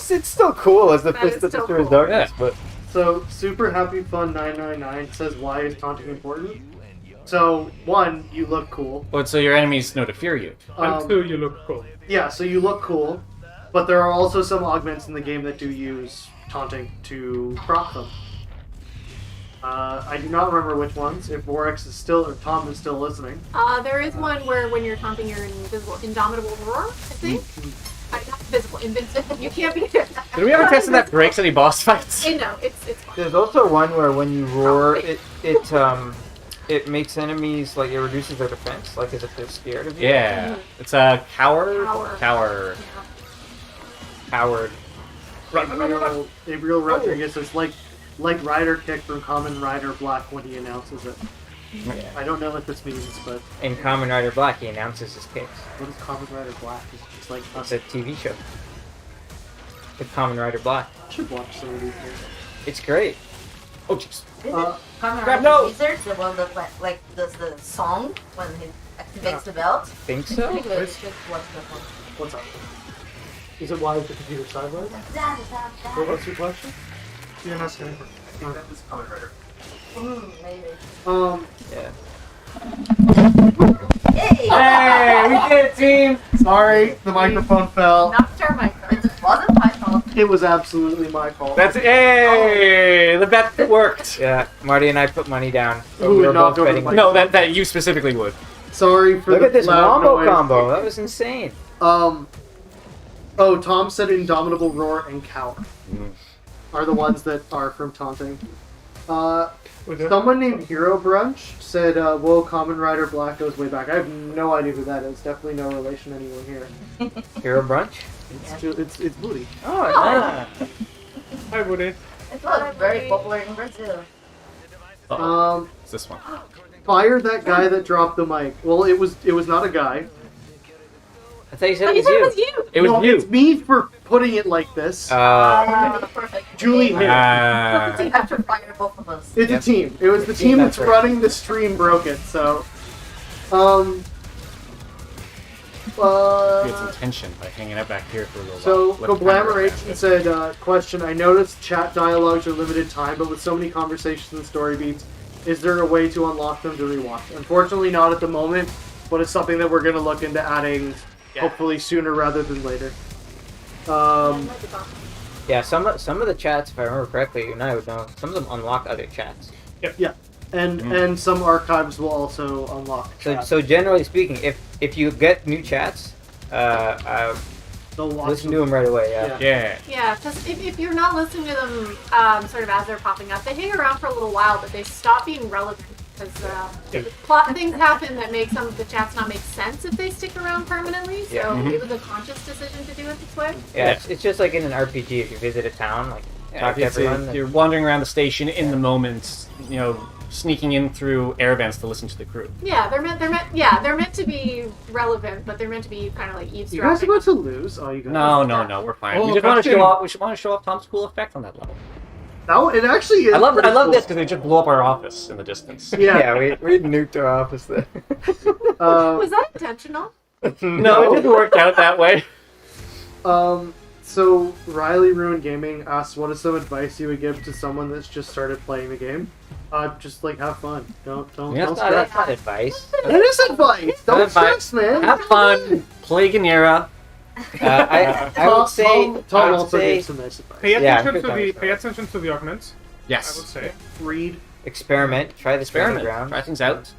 It's still cool as the That is still cool. darkness, but So, Super Happy Fun 999 says, why is taunting important? So, one, you look cool. Well, so your enemies know to fear you. And 2, you look cool. Yeah, so you look cool, but there are also some augments in the game that do use taunting to proc them. I do not remember which ones. If Vorex is still, or Tom is still listening. There is one where when you're taunting your invisible, indomitable roar, I think. Not invisible, invincible. You can't be. Did we ever test if that breaks any boss fights? No, it's fine. there's also one where when you roar, it makes enemies like it reduces their defense, like as if they're scared of you. Yeah. It's a coward. Cower. Coward. Gabriel Rodriguez says, like Rider Kick from Common Rider Black when he announces it. Yeah. I don't know what this means, but In Kamen Rider Black, he announces his kicks. what is Common Rider Black? It's like It's a TV show. The Kamen Rider Black. I should watch some of these things. It's great. Oh, jeez. Is Uh, it Kamen grab Rider no! Wizards, the one that like does the song when he activates the belt? Think I so? think we should watch that one. What's up? Is it why is the computer sideways? Da, da, da. What was your question? You're not saying I think that is Kamen Rider. Maybe. Yeah. Yay! Hey, we did it, team. Sorry, the microphone fell. Not sure, my It wasn't my fault. It was absolutely my fault. That's hey. The bet worked. Yeah. Marty and I put money down. But Who we were would knock both over betting. the mic? No, that you specifically would. Sorry for Look the at this loud wombo noise. combo. That was insane. Oh, Tom said Indomitable Roar and Cower are the ones that are from Taunting. Someone named Hero Brunch said, whoa, Kamen Rider Black goes way back. I have no idea who that is. Definitely no relation to anyone here. Hero brunch. It's Booty. Oh, yeah. Hi, Woody. It was very popular in Brazil. It's this one. Fire that guy that dropped the mic. Well, it was not a guy. I thought you said Oh, it you was said you. it was you. It was No, you. it's me for putting it like this. Perfect. Julie hit. Perfect team after fire both of us. It's Yep. a team. It was the team That's that's right. running the stream broke it, so. It's intention by hanging out back here for a little So, while. Goblameration said, question, I noticed chat dialogues are limited time, but with so many conversations and story beats, is there a way to unlock them to rewatch? Unfortunately not at the moment, but it's something that we're going to look into adding hopefully sooner rather than later. Yeah, some of the chats, if I remember correctly, and I would know, some of them unlock other chats. Yeah. And some archives will also unlock So, chat. so generally speaking, if you get new chats, They'll watch listen to them right away. Yeah. Yeah. Yeah, because if you're not listening to them sort of as they're popping up, they hang around for a little while, but they stop being relevant because plot things happen that make some of the chats not make sense if they stick around permanently. So Yeah. it was a conscious decision to do it this way. Yeah, it's just like in an RPG. If you visit a town, like talk to It's everyone. you're wandering around the station in the moment, sneaking in through air vents to listen to the crew. Yeah, they're meant to be relevant, but they're meant to be kind of like You guys eavesdropping. about to lose? Oh, you guys. No, we're fine. Oh, We just want to question. show off. We should want to show off Tom's cool effect on that level. It actually is. I love pretty cool. this because they just blew up our office in the distance. Yeah. we nuked our office there. Was that intentional? No, it didn't work out that way. So Riley Ruin Gaming asks, "What is some advice you would give to someone that's just started playing the game?" Just like have fun. Don't Yeah, stress. That's not advice. It is advice. Don't Advice. stress, man. Have fun. Play Ganera. I would say. Tom I would also say gave some nice advice. Pay Yeah, attention good to times, pay attention to the augments. I would Yes. say. Read. experiment. Try the Experiment. ground. Try things out.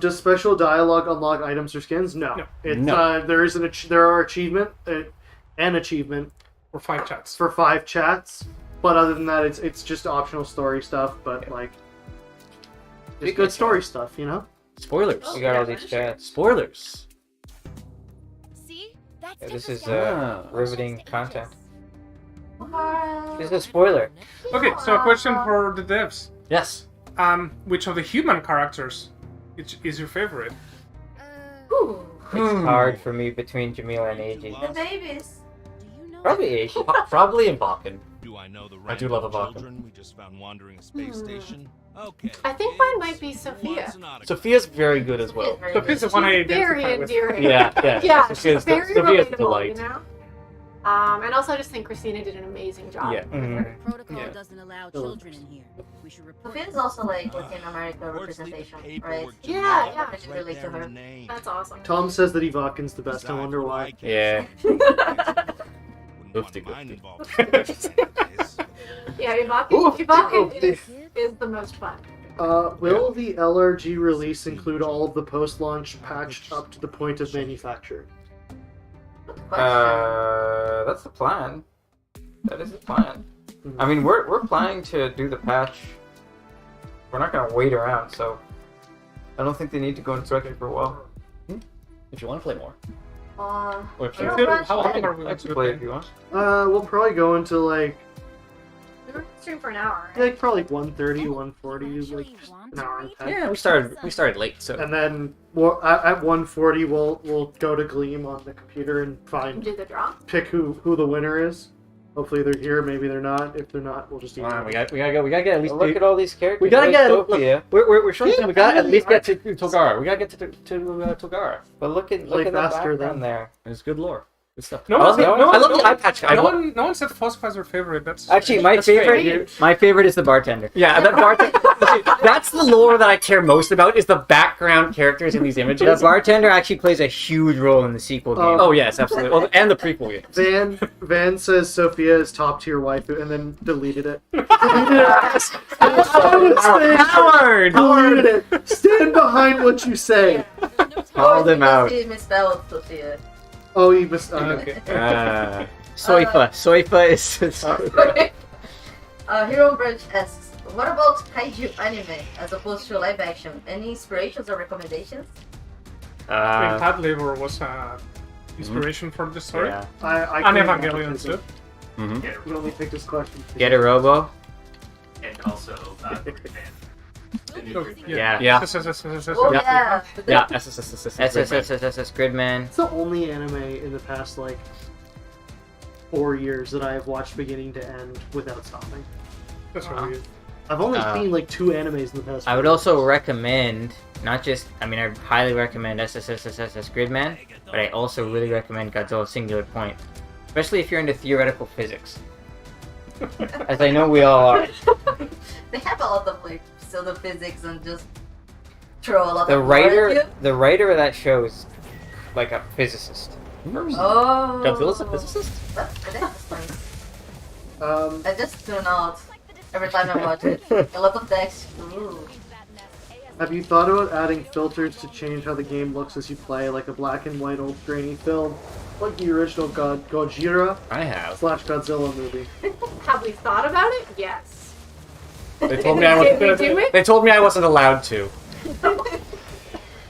Does special dialogue unlock items or skins? No. No. It's No. there are an achievement For 5 chats. for 5 chats, but other than that, it's just optional story stuff. But like, it's good story stuff, you know. Spoilers. We got all these chats. Spoilers. See? That's Yeah, this is Ah. riveting content. What? This is a spoiler. Okay, so a question for the devs. Yes. Which of the human characters is your favorite? Ooh, It's hard for me between Jamila and AG. the babies. Do you know Probably AG. Probably in Balkan. Do I know the I do love a random vodka. children we just found wandering a space station? Okay. I think mine might be Sophia. Sophia's very good as well. Sophia's the one I Very identify with. endearing. Yeah, yeah. Yeah, Sophia's she's very Sophia's relatable, delight. you know? And also I just think Christina did an amazing job. Yeah. protocol Yeah. doesn't allow children in here. We should report. Sophia's also like Latin America representation, right? Yeah, yeah. I can relate to her. That's awesome. Tom says that Evakin's the best. I wonder why. Yeah. Oofty Yeah, Ivakin, Oof, Ivakin oof. is the most fun. Will the LRG release include all of the post-launch patch up to the point of manufacture? That's the plan. That is the plan. I mean, we're planning to do the patch. We're not gonna wait around, so I don't think they need to go into production for a while. If you want to play more. Or How long are we I going can to play play? if you want. We'll probably go into like We were stream for an hour. probably 130, 140, like an hour and 10. Yeah, we started late, so And then at 140, we'll go to Gleam on the computer and Do the draw. pick who the winner is. Hopefully they're here. Maybe they're not. If they're not, we'll just email Come on, them. we gotta get at least. Well, look at all these characters. We gotta There's get. Look, Sophia. we're showing them. We gotta at least get to Togara. We gotta get to Togara. But look at Play the faster background then. there. It's good lore. Good stuff. No I love one- the, no one- I love no the one- eye patch. I No love, one, no one said Fosk was their favorite. That's Actually, my That's great. favorite is the bartender. yeah, that bartender. That's the lore that I care most about. Is the background characters in these The images. bartender actually plays a huge role in the sequel game. Oh yes, absolutely. Well, and the prequel games. Van says Sophia is top tier waifu, and then deleted it. Howard. Deleted it. Stand behind what you say. Called him out. He misspelled Sophia. Oh, he missed. Okay. Soifa. Soifa is. Hero Bridge asks, what about kaiju anime as opposed to live action? Any inspirations or recommendations? I mean, Pat Labor was inspiration for the story. Yeah. I And couldn't Evangelion answer too. it. We only picked this question. Get a robo. And also, Oh, Yeah. Yeah. Oh Yeah. yeah. Yeah. SSSS. SSSSS Gridman. It's the only anime in the past like 4 years that I have watched beginning to end without stopping. That's really good. I've only seen like 2 animes in the past. I would also recommend, not just, I mean, I highly recommend SSSSS Gridman, but I also really recommend Godzilla Singular Point. Especially if you're into theoretical physics. As I know we all are. They have a lot of like pseudo physics and just throw a lot The of lore at you. writer of that show is like a physicist. Oh. Godzilla's a physicist? That's interesting. Um, I just tune out every time I watch it. A lot of text. Ooh. have you thought about adding filters to change how the game looks as you play, like a black and white old grainy film, like the original Gojira I have. / Godzilla movie? Have we thought about it? Yes. They told me I Did we wasn't. do it? They told me I wasn't allowed to.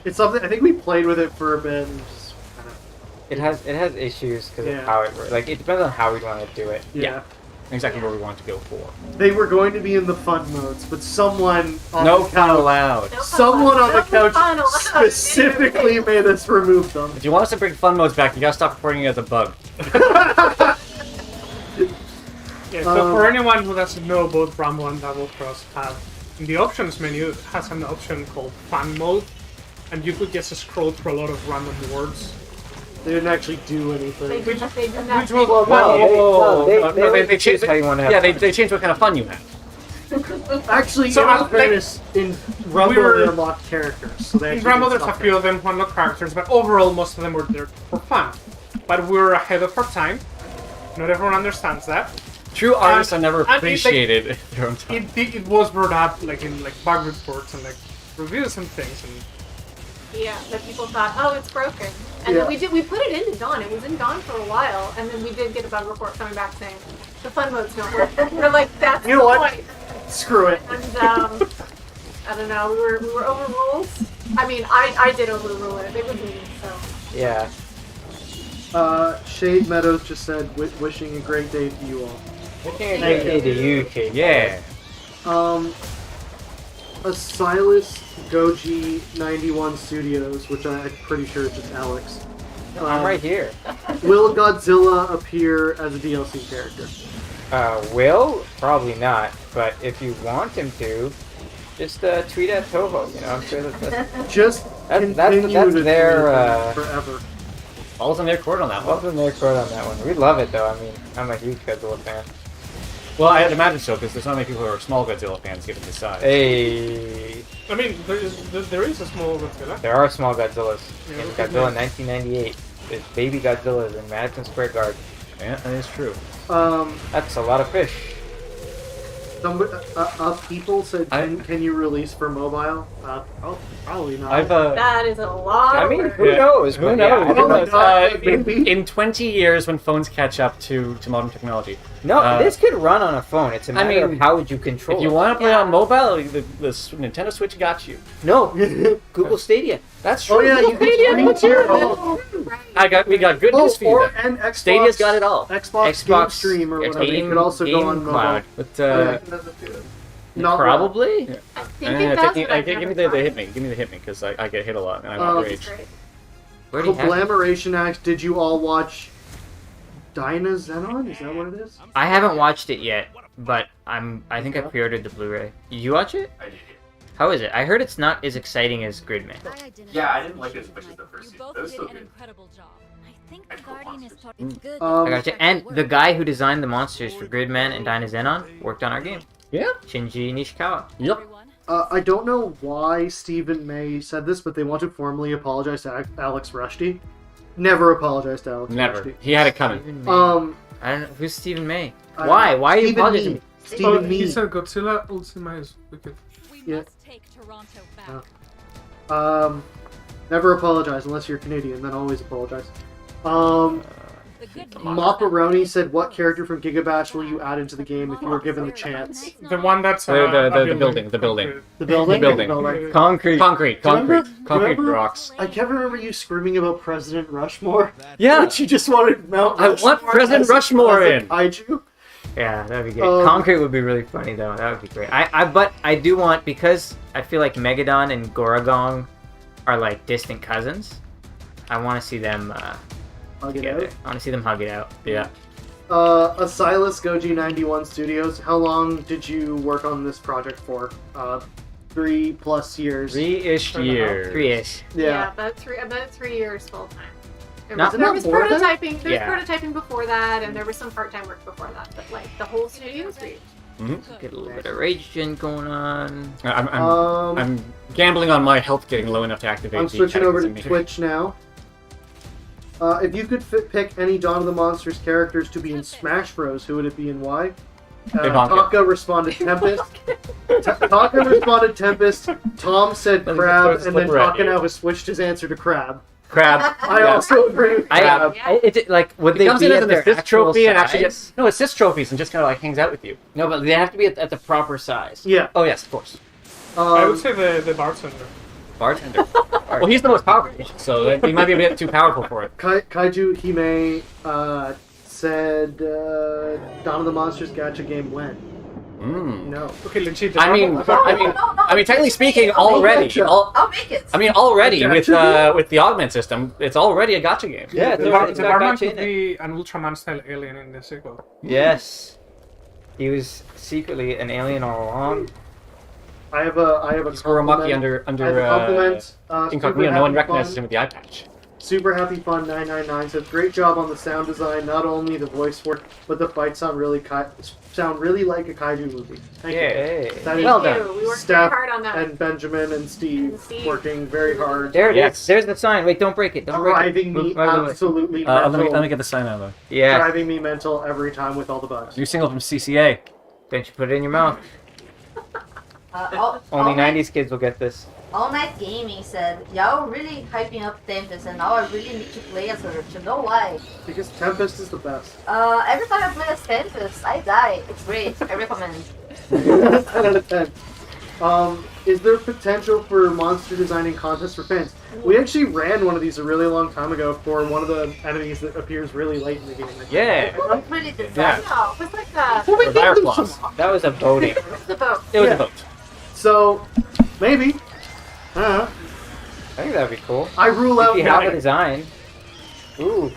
It's something I think we played with it for a bit. And just kind of, It has issues because Yeah. of how it works. Like, it depends on how we want to do it. yeah. Exactly where we want to go for. They were going to be in the fun modes, but someone on No the fun couch, allowed. No fun someone on the allowed. No couch fun allowed. specifically made us remove them. If you want us to bring fun modes back, you gotta stop reporting it as a bug. Yeah, so for anyone who doesn't know, both Rumble and Double Cross have, in the options menu, it has an option called Fun Mode, and you could just scroll through a lot of random words. They didn't actually do anything. They did not. Which was, They changed how you want to have. Yeah, they changed what kind of fun you have. Actually, So, in all like, fairness, in Rumble we're- they unlocked characters. So they in actually Rumble did there's a stuff few of them who unlock characters, but overall most of them were there for fun. But we're ahead of our time. Not everyone understands that. True artists are never and it, like, appreciated their own time. It was brought up like in like bug reports and like reviews and things, and Yeah, that people thought, oh, it's broken. And then we put it into Dawn. It was in Dawn for a while, and then we did get a bug report coming back saying the fun mode's not working. We're like, that's You know the what? point. Screw it. And I don't know, we were overruled. I mean, I did overrule it. It was me, so. Yeah. Shade Meadows just said, wishing a great day to you all. Wishing a great day to you, Kate. Yeah. A Silas Goji 91 Studios, which I'm pretty sure is just Alex. I'm right here. Will Godzilla appear as a DLC character? Will? Probably not. But if you want him to, just tweet at Toho. You know, I'm sure that's Just That's continue to their, do it forever. All's in their court on that one. welcome their quote on that one. We love it though. I mean, I'm a huge Godzilla fan. Well, I'd imagine so, because there's not many people who are small Godzilla fans given his size. Hey, I mean there is a small Godzilla. there are small Godzillas Yeah, in look at Godzilla that. 1998. There's baby Godzillas in Madison Square Garden. Yeah, that is true. That's a lot of fish. People said, can you release for mobile? Probably not. I've That is a lot I of mean, work. who knows? Who But knows? yeah, I don't know. Maybe. In 20 years, when phones catch up to modern technology, No, this could run on a phone. It's a I matter mean, of how would you control if you it. want to play on mobile, the Nintendo Switch got you. No, Google Stadia. That's true. Oh yeah, you can stream to We got good news for you. or then. and Xbox. Stadia's got it all. Xbox Game Stream or whatever. Game, You could also Game go on mobile. Cloud. But Not Probably. I think it does, but I've give me never the hit tried. me. Give me the hit me, because I get hit a lot and I'm Oh, outraged. Great. Where do you have it? Collaboration Act. Did you all watch Dyna Xenon? Is that what it is? I haven't watched it yet, but I think I pre-ordered the Blu-ray. Did you watch it? I did. How is it? I heard it's not as exciting as Gridman. Yeah, I didn't like it as much as the first You season. both That was did still an good. incredible job. I think I the told Guardian is monsters. it's good. I gotcha. And the guy who designed the monsters for Gridman and Dyna Xenon worked on our game. Yeah. Shinji Nishikawa. Yep. Everyone. I don't know why Stephen May said this, but they want to formally apologize to Alex Rushdie. Never apologize to Alex Never. Rushdie. He had it coming. Stephen May. I I don't know. Who's Stephen May? I- Why? Why are you Stephen apologizing? Mee. Oh, Stephen he Mee. said Godzilla Ultima is wicked. We Yeah. must take Toronto back. Never apologize unless you're Canadian. Then always apologize. The good news Mopperoni said, "What character from Gigabash will you add into the game if you were given the chance?" The one that's The building. The building. The building. Concrete. Concrete. Remember- Concrete remember- rocks. I can't remember you screaming about President Rushmore. Yeah. But you just wanted Mount I Rushmore. want President Rushmore as a in. kaiju. Yeah, that'd be great. Concrete would be really funny though. That would be great. But I do want, because I feel like Megadon and Goragong are like distant cousins. I want to see them Hug it together. out. I want to see them hug it out. Yeah. A Silas Goji 91 Studios. How long did you work on this project for? 3+ years. 3-ish years. 3-ish. Yeah. About 3 years full time. There Not was more than that? prototyping. There Yeah. was prototyping before that, and there was some part-time work before that. But like the whole studio was 3 years. Get a little bit of rage gen going on. I'm gambling on my health getting low enough to activate. I'm the switching over to catechism meter. Twitch now. If you could pick any Dawn of the Monsters characters to be in Smash Bros, who would it be and why? Ivanka. Taka responded Tempest. Taka responded Tempest. Tom said That's Crab, a and then slipper at Taka you. now has switched his answer to Crab. Crab. I Yeah. also agree with Crab. Would He they comes be in as at an their assist actual trophy and actually size? gets assist trophies and just kind of like hangs out with you. No, but they have to be at the proper size. Yeah. Oh yes, of course. I would say the bartender. Bartender. Well, he's the most powerful, so he might be a bit too powerful for it. Kaiju Hime said Dawn of the Monsters gacha game when? No. Okay, legit. I mean, technically speaking, already. I'll make it. Already Gacha? with the Augment system, it's already a gotcha game. Yeah, The it's got barman gacha could in it. be an Ultraman style alien in the sequel. Yes. He was secretly an alien all along. I have a Goromaki compliment. under I have a compliment. incognito. Super No one happy recognizes fun. him with the eye patch. Super Happy Fun 999 says great job on the sound design. Not only the voice work, but the fights sound really like a kaiju movie. Thank you. Yay. That is Well Thank done. you. We worked Steph very hard on that. and Benjamin and Steve, And Steve. working very hard, There it is. Yes. There's the sign. Wait, don't break it. Don't break it. driving me Wait, wait, wait. absolutely Let mental. me get the sign out though. Yeah. Driving me mental every time with all the bugs. New single from CCA. Don't you put it in your mouth. Only 90s kids will get this. All Night Gaming said, y'all really hyping up Tempest and now I really need to play as her. To know why. Because Tempest is the best. Every time I play as Tempest, I die. It's great. I recommend. 10 out of 10. Is there potential for monster designing contests for fans? We actually ran one of these a really long time ago for one of the enemies that appears really late in the game. Yeah. What really did Yeah. that? No, it was like a, Well, we Or gave them Fireflies. some- That was a voting. it was the vote. It was Yeah. a vote. So, maybe. I think that'd be cool. I rule If out you have a nine. design. Ooh.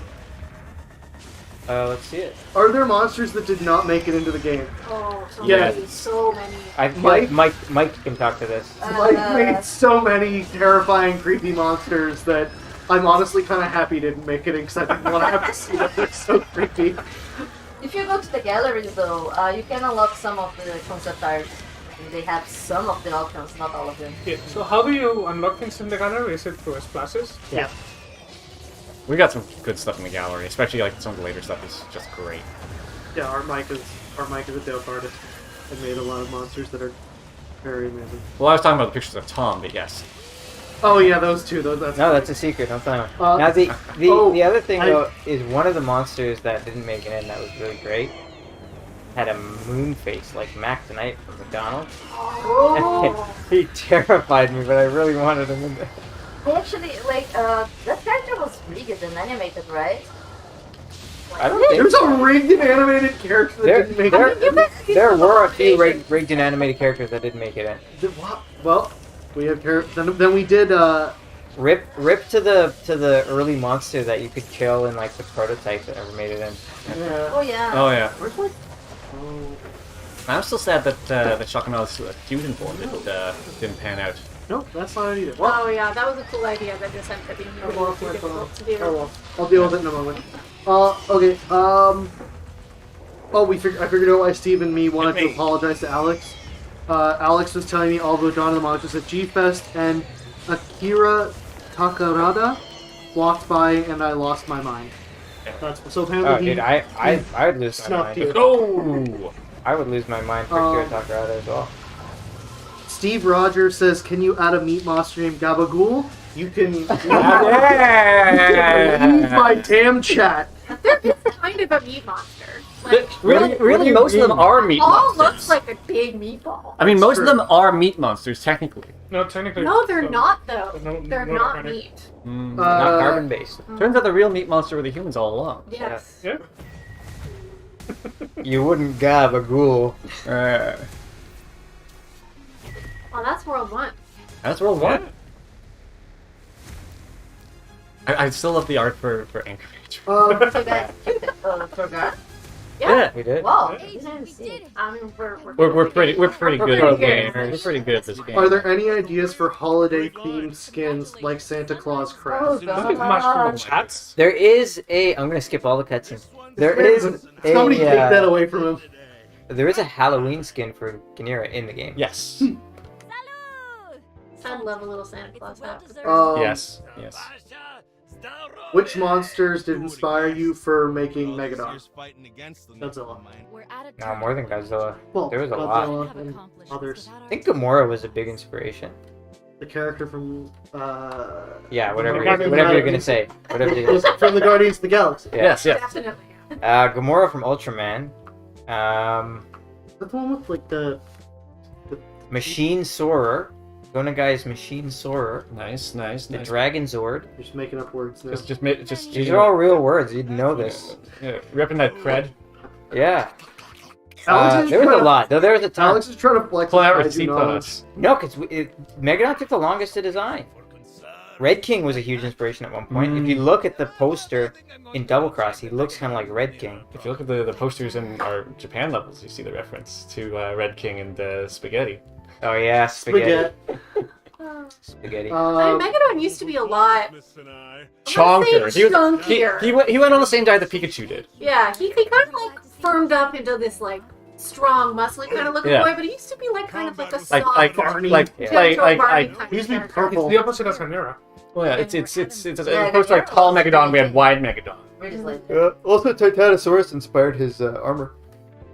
Let's see it. Are there monsters that did not make it into the game? Oh, so Yeah. many, so many. I feel Mike? like Mike can talk to this. Like, made so many terrifying, creepy monsters that I'm honestly kind of happy didn't make it because I didn't want to have to see them. They're so creepy. If you go to the galleries though, you can unlock some of the concept art. They have some of the options, not all of them. Yeah, so how do you unlock things in the gallery? Is it through splashes? Yeah. We got some good stuff in the gallery, especially like some of the later stuff is just great. Yeah, our Mike is a dope artist and made a lot of monsters that are very amazing. Well, I was talking about the pictures of Tom, but yes. Oh yeah, those two. That's No, that's a secret. Don't tell anyone. Uh, Now the oh, the other thing I- though is one of the monsters that didn't make it in that was really great had a moon face like Mac tonight from McDonald's. Oh. He terrified me, but I really wanted him in there. I actually, that character was rigged and animated, right? I don't think There's a rigged and animated character that there, didn't make there, it. there were a few rigged and animated characters that didn't make it in. Well, we have then we did Rip to the early monster that you could kill in like the prototype that never made it in. yeah. Oh yeah. Oh yeah. Where's my? Oh, I'm still sad that that Shakamel's fusion form didn't pan out. nope, that's not it either. Well, Oh yeah, that was a cool idea that just ended up being I really lost too my phone. difficult to do. Oh well, I'll deal with it in a moment. Okay. Oh, I figured out why Steve and me wanted to apologize to Alex. Alex was telling me all the Dawn of the Monsters at G-Fest, and Akira Takarada walked by, and I lost my mind. That's so apparently Oh, he dude, I would lose my snuck mind. you. Oh! I would lose my mind for Kira Takarada as well. Steve Rogers says, "Can you add a meat monster named Gabagool?" You can. Leave my damn chat. There is kind of a meat monster. Like, Really, most of them are meat all monsters. looks like a big meatball. I mean, most True. of them are meat monsters, technically. No, technically. No, they're so- not though. No, They're no not organic. meat. Not carbon based. Turns out the real meat monster were the humans all along. Yes. Yeah. You wouldn't gab a ghoul. Uh, Well, that's World 1. that's World 1. I still love the art for Anchorage. So guys, forgot? Yeah. We did. Wow. Hey, Didn't we see. did it. I mean, we're We're pretty good pretty at good. this game. We're pretty good at this game. Are there any ideas for holiday-themed skins like Santa Claus Oh, crafts? Look at mushroom chats. There is a. I'm gonna skip all the cutscenes. There is Somebody take a. that away from him. There is a Halloween skin for Ganira in the game. Yes. I'd love a little Santa Claus hat. Yes. Yes. Which monsters did inspire you for making Megadon? Godzilla. We're at a No, more than Godzilla. Well, There was a lot. Godzilla and others. I think Gamora was a big inspiration. The character from Yeah, whatever. Guardians of the Whatever you're Galaxy. gonna say. Whatever. You was from the Guardians of the Galaxy. Yeah. Yes. Yes. Definitely. Gamora from Ultraman. That's the one with like the Machine Soarer. Gonagai's Machine Soarer. Nice. Nice. The Nice. Dragon Zord. you're just making up words now. Just. These are all real words. You'd know this. Yeah, repping that cred. Yeah. Alex is There was trying a to- lot. Though there was a ton. Alex is trying to flex Pull out his receipts kaiju on knowledge. us. No, because Megadon took the longest to design. Red King was a huge inspiration at one point. If you look at the poster in Double Cross, he looks kind of like Red King. If you look at the posters in our Japan levels, you see the reference to Red King and Spaghetti. Oh yeah, spaghetti. Spaghetti. Spaghetti. Megadon used to be a lot Chonker. chunkier. He went on the same diet that Pikachu did. Yeah, he kind of like firmed up into this like strong, muscly kind of looking Yeah. boy, but he used to be like kind of like a Like soft, like Barney. like gentle like Barney like. kind He used of to be character. purple. The opposite of Sanera. Well, yeah, it's as Yeah, opposed to like tall Megadon, we had wide Megadon. We're just like, Also, Titanosaurus inspired his armor.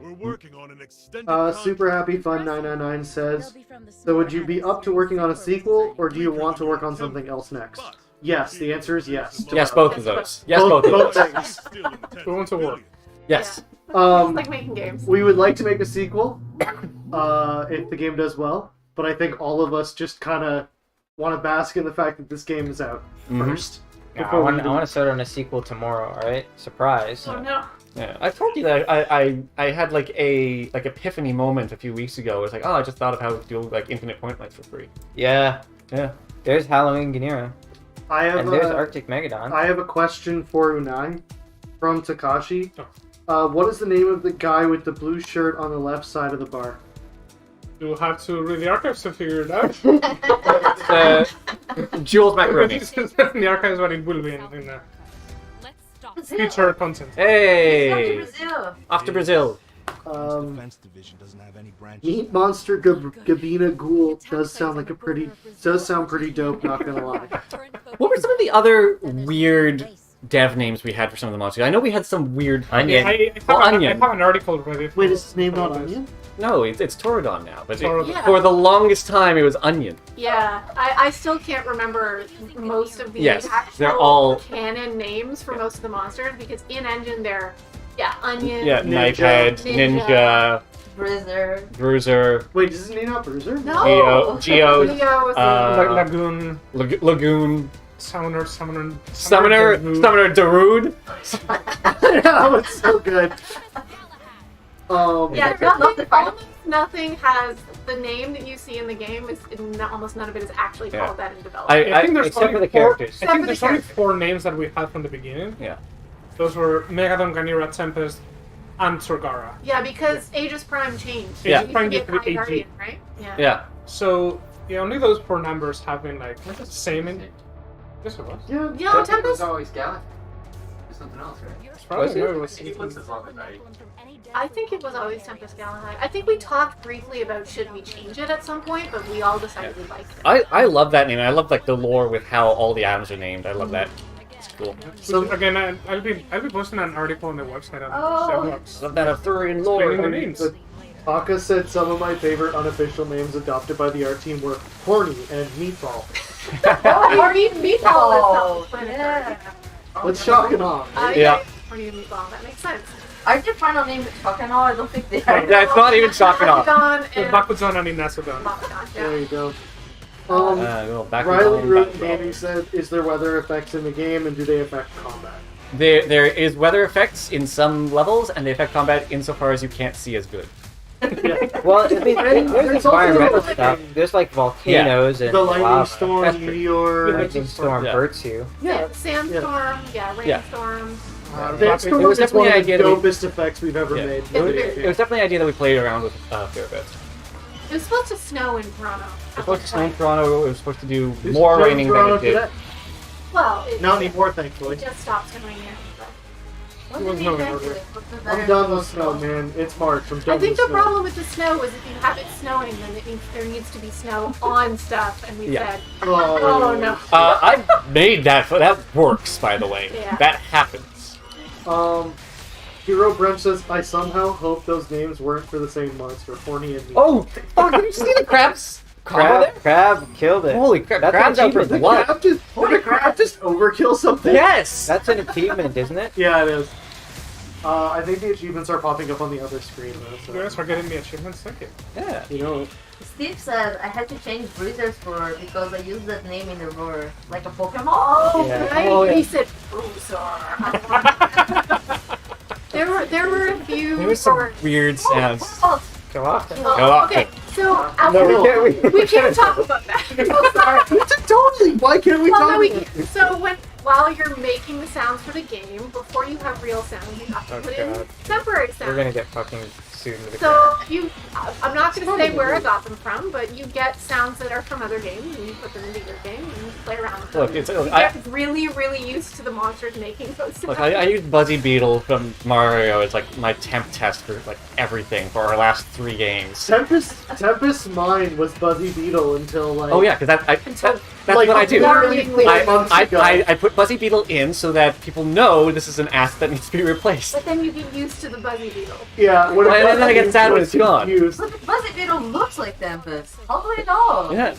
We're working on an extended Super Happy Fun 999 says, so would you be up to working on a sequel, or do you want to work on something else next? Yes, the answer is yes. Yes, both of those. Yes, both of Both those. things. We want to work. Yes. It's like making games. We would like to make a sequel if the game does well, but I think all of us just kind of want to bask in the fact that this game is out first. I Before we want to start on a sequel tomorrow. All right, surprise. Oh no. Yeah, I told you that I had like a epiphany moment a few weeks ago. It was like, oh, I just thought of how to do like infinite point lights for free. Yeah, Yeah. there's Halloween Ganira, I have and there's Arctic Megadon. I have a question for Unai from Takashi. What is the name of the guy with the blue shirt on the left side of the bar? You have to read the archives to figure it out. Jules Macaroni. The archives, but it will be in the Let's stop. feature content. Hey, Brazil. off to Brazil. Defense division doesn't have any branches. Meat Monster Gabina Ghoul does sound pretty dope, not gonna lie. What were some of the other weird dev names we had for some of the monsters? I know we had some weird Onion. I Onion. have an article ready. Wait, is his name not Onion? No, it's Toradon now, but Toradon. Yeah. for the longest time it was Onion. Yeah, I still can't remember most of the Yes, actual they're all- canon names for most of the monsters because in Engine they're Onion. Yeah, Ninja. Knifehead, Ninja, Bruiser. Bruiser, Wait, does his name not Bruiser? No. Geo, Leo was Lagoon, Lagoon, Summoner, Summoner Darude. Darude. That was so good. Nothing has the name that you see in the game is almost none of it is actually Yeah. called that in development. I think there's except only for the four- characters. I Except think for there's the only characters. 4 names that we had from the beginning. Yeah. Those were Megadon, Ganira, Tempest, and Turgara. Yeah, because Aegis Prime changed. Yeah. It used to Prime be a used to be High AG. Guardian, right? Yeah. Yeah. So yeah, only those 4 numbers have been like same in. Yes, it was. Yeah. Yeah, Tempest. always Galactic. There's something else, right? Probably Was it? no, it was. He looks as long as I. I think it was always Tempest Galahad. I think we talked briefly about should we change it at some point, but we all decided we liked it. I love that name. I love like the lore with how all the atoms are named. I love that. It's cool. So again, I'll be posting an article on the website on Oh. Sherlock's I love that Arthurian explaining the lore. names. Aka said some of my favorite unofficial names adopted by the art team were Horny and Meatball. Horny Meatball is Oh, self-explanatory. Let's shock and awe. Yeah. Horny Meatball, that makes sense. Aren't your final name Fucking all? I don't think they are. Yeah, it's not even shocking off. Bakugan The and Bakuzan and Inazudon. Bakugan, There yeah. you go. Well, back Riley on, Root back on. Gaming said, is there weather effects in the game and do they affect combat? There is weather effects in some levels, and they affect combat insofar as you can't see as good. Well, I mean, And there's it's also environmental like- stuff. There's like volcanoes and The lightning lava. storm, That's true. meteor. Lightning storm Yeah. hurts you. Yeah. Sandstorm, rainstorms. Sandstorm It was is one definitely of the the idea that we- dopest effects we've ever Yeah. made. It's No very- joking. It was definitely an idea that we played around with a fair bit. It was supposed to snow in Toronto. It was supposed to snow in Toronto. It was supposed to do It's more snowing raining than Toronto it did. today. Well, it, Not anymore, it thankfully. just stopped snowing here. What It was did no he in invent order. it? What's the I'm better done than with snow, man. It's March. I'm done I think with the snow. problem with the snow is if you have it snowing, then it means there needs to be snow on stuff, and we Yeah. said, Oh, oh no. I made that. That works, by the way. Yeah. That happens. Hero Brent says, I somehow hope those names weren't for the same monster, Horny and me. Oh, did you see the crabs? combo there? Crab killed it. Holy crap! That's Crab's an out for achievement. blood. Did the crab just overkill something? Yes. That's an achievement, isn't it? Yeah, it is. I think the achievements are popping up on the other screen, though. You So. guys are getting the achievements. Thank you. Yeah. You know, Steve said I had to change Bruiser's for because I used that name in the lure, like a Pokemon. Oh, Yeah. right? Oh, yeah. He said, Bruiser. there were a few. There was some for- weird sounds. Oh, Go off. Oh, okay, so No, after we can't. we can't talk about that. it's a totally Why can't we Well, no, talk? so while you're making the sounds for the game, before you have real sounds, you have to Oh, put God. in temporary sounds. We're gonna get fucking sued in the So I'm not going to say where I got them from, but you get sounds that are from other games, and you put them into your game, and you play around with them. Look, it's, you I, get really, really used to the monsters making those sounds. look, I used Buzzy Beetle from Mario as like my temp test for like everything for our last 3 games. Tempest mine was Buzzy Beetle until like. Oh yeah, because that's like, what I do. literally 4 months ago. I put Buzzy Beetle in so that people know this is an asset that needs to be replaced. But then you get used to the Buzzy Beetle. Yeah. What Well, and then I get sad when it's gone. confused. Look, Buzzy Beetle looks like Tempest. How do I know? Yeah.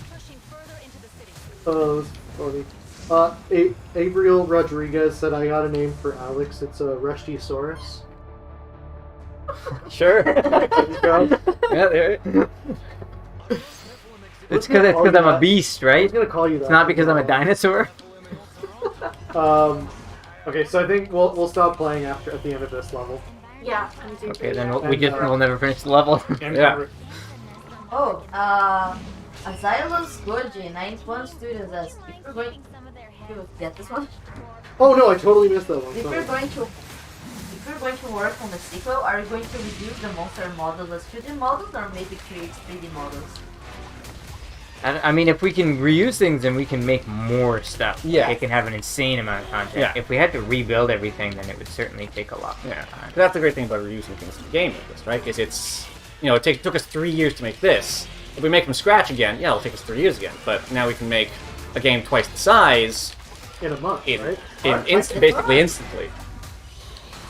Oh, that's funny. Gabriel Rodriguez said I got a name for Alex. It's a Reshtosaurus. Sure. There you go. Yeah, there. It's because I'm a beast, I right? was gonna call you that. It's not because I'm a dinosaur. Okay, so I think we'll stop playing at the end of this level. Yeah, I'm doing Okay, then And, we'll never finish the level. Yeah. Oh, Asylum's Gorgie, 91 students asked if you're going to get this one. Oh no, I totally missed that one. If Sorry. you're going to work on the sequel, are you going to reduce the monster models as 2D models or maybe create 3D models? I mean, if we can reuse things, then we can make more stuff. Yeah. It can have an insane amount of content. Yeah. If we had to rebuild everything, then it would certainly take a lot more time. That's the great thing about reusing things in the game like this, right? Is it's, it took us 3 years to make this. If we make from scratch again, yeah, it'll take us 3 years again. But now we can make a game twice the size In a month, right? basically instantly.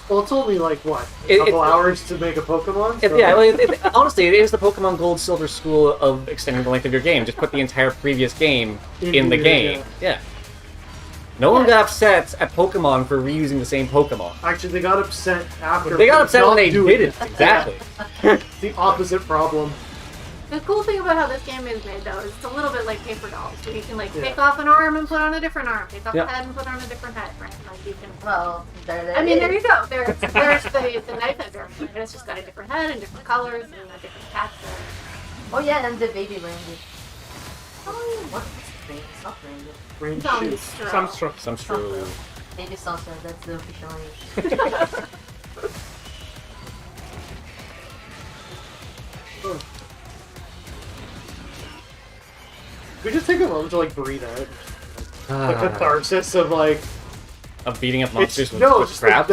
Well, it's only like what, a couple hours to make a Pokemon. So. Yeah, well, honestly, it is the Pokemon Gold Silver school of extending the length of your game. Just put the entire previous game in the game. Yeah. No one got upset at Pokemon for reusing the same Pokemon. Actually, they got upset after. They got upset when not they doing did it. Exactly. The opposite problem. The cool thing about how this game is made, though, is it's a little bit like paper dolls. So you can take off an arm and put on a different arm, take off a head and put on a different head, right? Like you can. Well, there you go. There's the knife edge arm, and it's just got a different head and different colors and a different cat. Oh yeah, and the baby ranger. Oh, what is it? It's not ranger. Sunstro. Baby salsa. That's the official name. We just take a moment to breathe out. The catharsis of Of beating up monsters with just crap.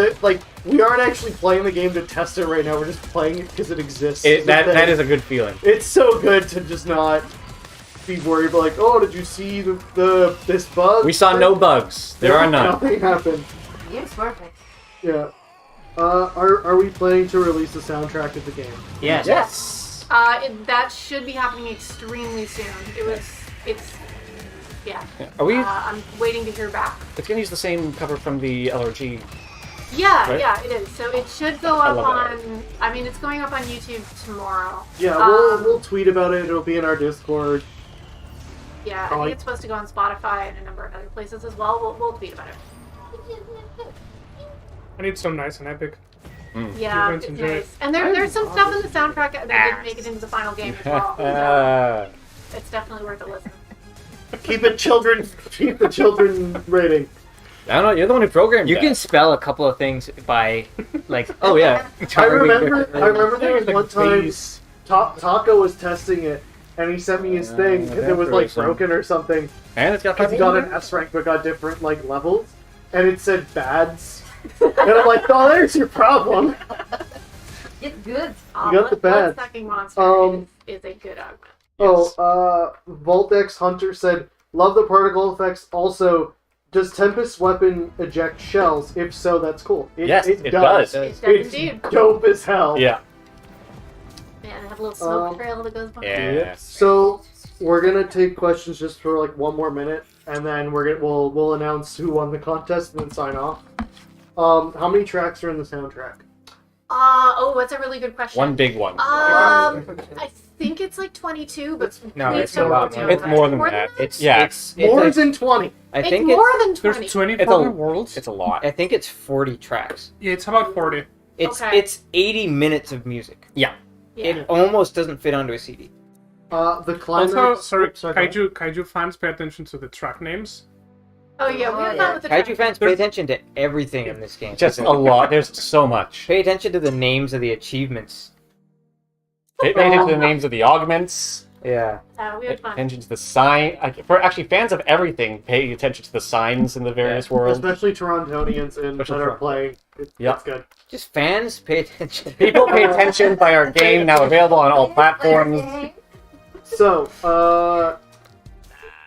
we aren't actually playing the game to test it right now. We're just playing it because it exists. That is a good feeling. It's so good to just not be worried. Oh, did you see this bug? We saw no bugs. There are none. Nothing happened. Game's perfect. Yeah. Are we planning to release the soundtrack of the game? Yes. Yes. That should be happening extremely soon. Yeah. Are we? I'm waiting to hear back. It's gonna use the same cover from the LRG. Yeah, right? yeah, it is. So it should go up love on. I mean, it's going up on YouTube tomorrow. Yeah, we'll tweet about it. It'll be in our Discord. Yeah, I think it's supposed to go on Spotify and a number of other places as well. We'll tweet about it. I need some nice and epic. Yeah, Humans it's enjoy it. nice. And there's some stuff in the soundtrack that didn't make it into the final game as well. So it's definitely worth a listen. Keep the children rating. I don't know. You're the one who programmed. You that. can spell a couple of things by, Oh yeah. I remember there was one time Taco was testing it, and he sent me his thing because it was broken or something. And it's got. Because he got an S rank but got different levels, and it said bads, and I'm like, oh, there's your problem. It's good. You got the bads. Blood-sucking monster is a good augment. Voltex Hunter said, love the particle effects. Also, does Tempest's weapon eject shells? If so, that's cool. It does. It does indeed. Dope as hell. Yeah. Yeah, and have a little smoke trail that goes behind it. Yeah. So we're gonna take questions just for one more minute, and then we'll announce who won the contest and then sign off. How many tracks are in the soundtrack? That's a really good question. One big one. I think it's 22, but No, please it's don't a lot quote me more. on It's more than that. It's More than 20. I It's think more than 20. There's 20 It's Pokemon a- worlds. It's a lot. I think it's 40 tracks. Yeah, it's about 40. It's Okay. it's 80 minutes of music. Yeah. Yeah. It almost doesn't fit onto a CD. The climax. Also, sorry, go ahead. kaiju fans, pay attention to the track names. Oh yeah, we Oh, have yeah. fun with the Kaiju fans, pay attention to everything in this game. Just a lot. There's so much. Pay attention to the names of the achievements. Pay attention to the names of the augments. Yeah. We Pay had fun. attention to the sign. For actually fans of everything, pay attention to the signs in the various worlds. Especially Torontonians that Especially are Toronto. playing. It's Yep. good. Just fans, pay attention. People pay attention by our game now available on all platforms. So,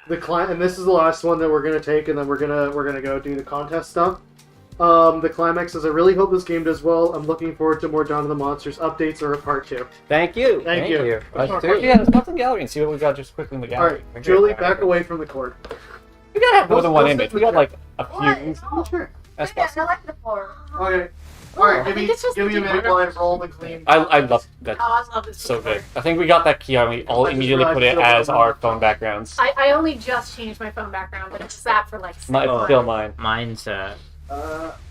the client, and this is the last one that we're gonna take, and then we're gonna go do the contest stuff. The climax is I really hope this game does well. I'm looking forward to more Dawn of the Monsters updates or a part 2. Thank you. Thank you. Us too. Yeah, let's go to the gallery and see what we got just quickly in the All gallery. right, Julie, back away from the cord. We gotta have more than one Let's image. sit We got like a What? few. No. Sure. That's Yeah, I possible. like the 4. Okay. All right, I give think me it's just a the minute while I roll and clean. I love that. Oh, I love this. So good. I think we got that key and we all I just immediately put it realized as our phone backgrounds. I only just changed my phone background, but it's sat for like. It's 6 months. still mine. Mine's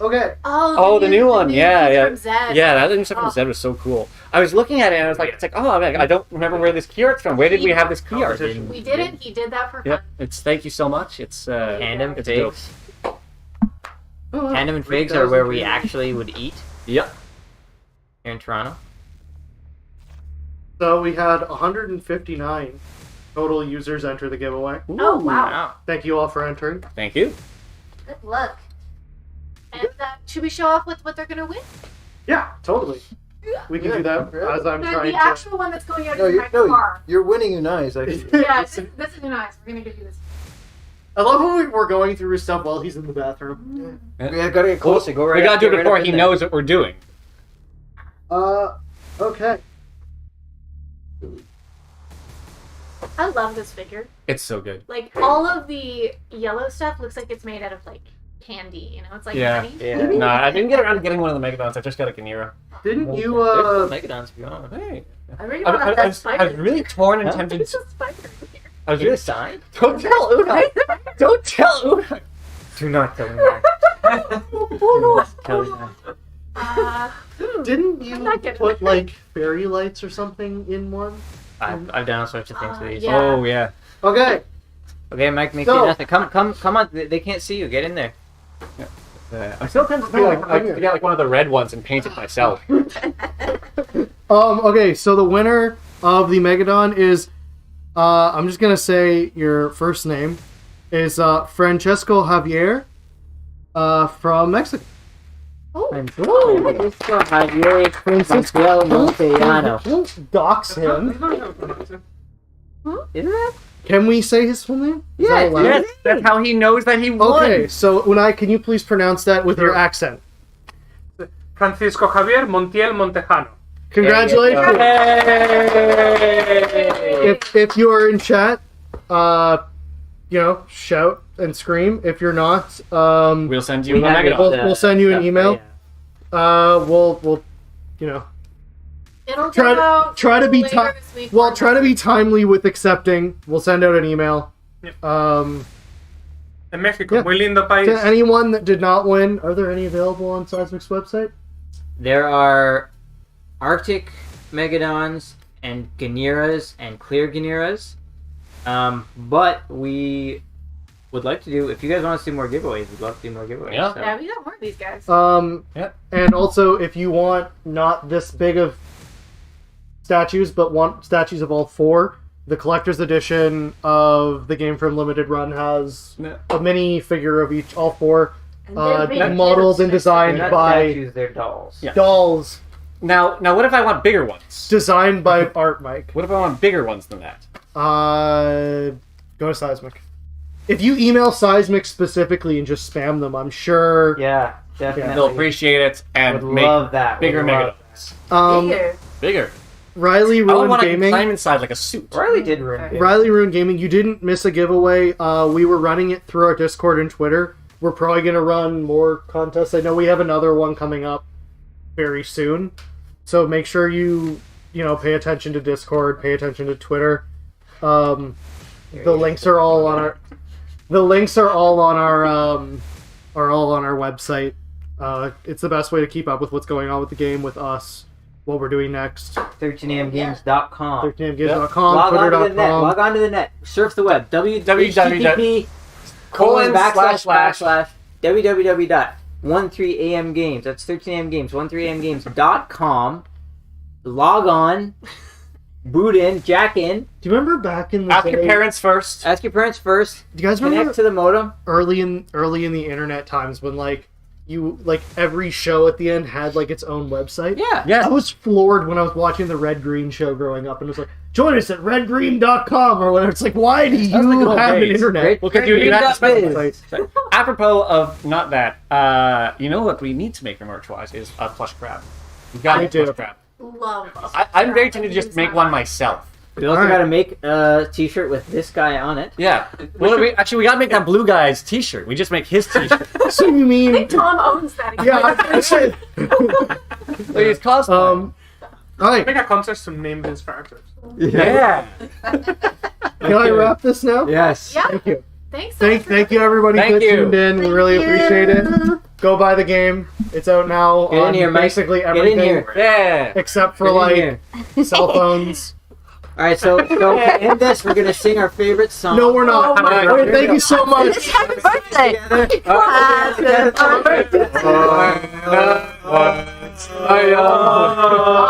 Okay. Oh, the new one. piece Yeah. From Zed. Yeah, that new stuff from Oh. Zed was so cool. I was looking at it and I was like, it's like, oh man, I don't remember where this key art's from. Where did we have this key art? Competition. We did it. He did that for fun. Yep. It's thank you so much. It's Tandem it's dope. figs. Oh, wow. Tandem and figs are where we 3,000 actually would eat Yep. here in Toronto. So we had 159 total users enter the giveaway. Oh wow. Wow. Thank you all for entering. Thank you. Good luck. And should we show off what they're gonna win? Yeah, totally. We can do that as I'm The trying to. actual one that's going out is my car. you're winning you nice. Actually. Yeah, this is nice. We're gonna give you this. I love how we're going through his stuff while he's in the bathroom. Yeah, gotta get closer. Go right. We gotta up, do get it right before up he in there. knows what we're doing. Okay. I love this figure. It's so good. Like all of the yellow stuff looks like it's made out of like candy. You know, it's like Yeah. honey. Yeah. Nah, I didn't get around to getting one of the Megadons. I just got a Ganira. Didn't you, There's Megadons, to be honest. Hey. I really I, want I, I, that was, I spider. was really torn and Huh? tempted. It's a spider here. I was Is it a really sign? Don't tell Una. Don't tell Una. Do not tell me that. Do not tell me that. didn't I'm not you gonna- put like fairy lights or something in one? I've done all sorts of things with these. Yeah. Oh yeah. Okay. Okay, Mike, make So- it nothing. Come on. They can't see you. Get in there. I'm still tempted to get like one of the red ones and paint it myself. Okay, so the winner of the Megadon is, I'm just gonna say your first name is Francesco Javier, from Mexico. Don't dox him. Isn't that? Can we say his full name? Is that allowed? Yes, that's how he knows that he won. Okay, so Unai, can you please pronounce that with your accent? Francisco Javier Montiel Montejano. Congratulations! If you are in chat, shout and scream. If you're not, We'll send you a Megadon. we'll send you an email. We'll It'll Try go to- out try to be later ti- this week. well, try to be timely with accepting. We'll send out an email. En México, Yeah. muy lindo país. To anyone that did not win, are there any available on Seismic's website? There are Arctic Megadons and Ganiras and Clear Ganiras. But we would like to do, if you guys want us to do more giveaways, we'd love to do more giveaways. Yeah. So. Yeah, we got more of these guys. Yeah. And also, if you want not this big of statues, but want statues of all four, the collector's edition of the Game from Limited Run has Yeah. a mini figure of each, all four, And they're big modeled kids. and They're designed not by statues, they're dolls. Yeah. dolls, Now, what if I want bigger ones? designed by Art Mike. What if I want bigger ones than that? Go to Seismic. If you email Seismic specifically and just spam them, I'm sure. Yeah, definitely. They'll appreciate it and Would make love that. bigger Would love Megadons. Here. Bigger. Riley I would Ruin want to Gaming. climb inside like a suit. Riley did ruin it. Riley Ruin Gaming, you didn't miss a giveaway. We were running it through our Discord and Twitter. We're probably going to run more contests. I know we have another one coming up very soon. So make sure you pay attention to Discord, pay attention to Twitter. The links are all on our website. It's the best way to keep up with what's going on with the game, with us, what we're doing next. 13amgames.com. 13amgames.com, Log on to the net. twitter.com. Log on to the net. Surf the web. www. www.13amgames. That's 13amgames. 13amgames.com. Log on. Boot in. Jack in. Do you remember back in the Ask day? your parents first. Ask your parents first. Do you guys remember Connect to the modem. early in the internet times when every show at the end had like its own website? Yeah. I was floored when I was watching the Red Green show growing up, and it was like, join us at redgreen.com or whatever. It's like, why do you That was the good have an days. internet? Great. Well, could you have to Green.biz. specify? Apropos of not that, you know what we need to make for merch-wise is a plush crab. We've got I a do. plush crab. Love. I'm very tempted to just make one myself. We also Alright. got to make a t-shirt with this guy on it. Yeah. Well, we gotta make that blue guy's t-shirt. We just make his t-shirt. So you I mean... think Tom owns that. Yeah, I said... Like his cosplay. Alright, Make a contest to name his characters. Yeah. can I wrap this now? Yes. Yeah. Thank you. Thanks. so much Thank you everybody Thank that you. tuned in. We really appreciate it. Go buy the game. It's out now Get in on here, Mike. basically Get in everything here. Yeah. except for Get in like here. cell phones. All right, so to end this, we're gonna sing our favorite song. No, we're not. Oh my All right, God. thank you so much. Happy birthday! Happy birthday! I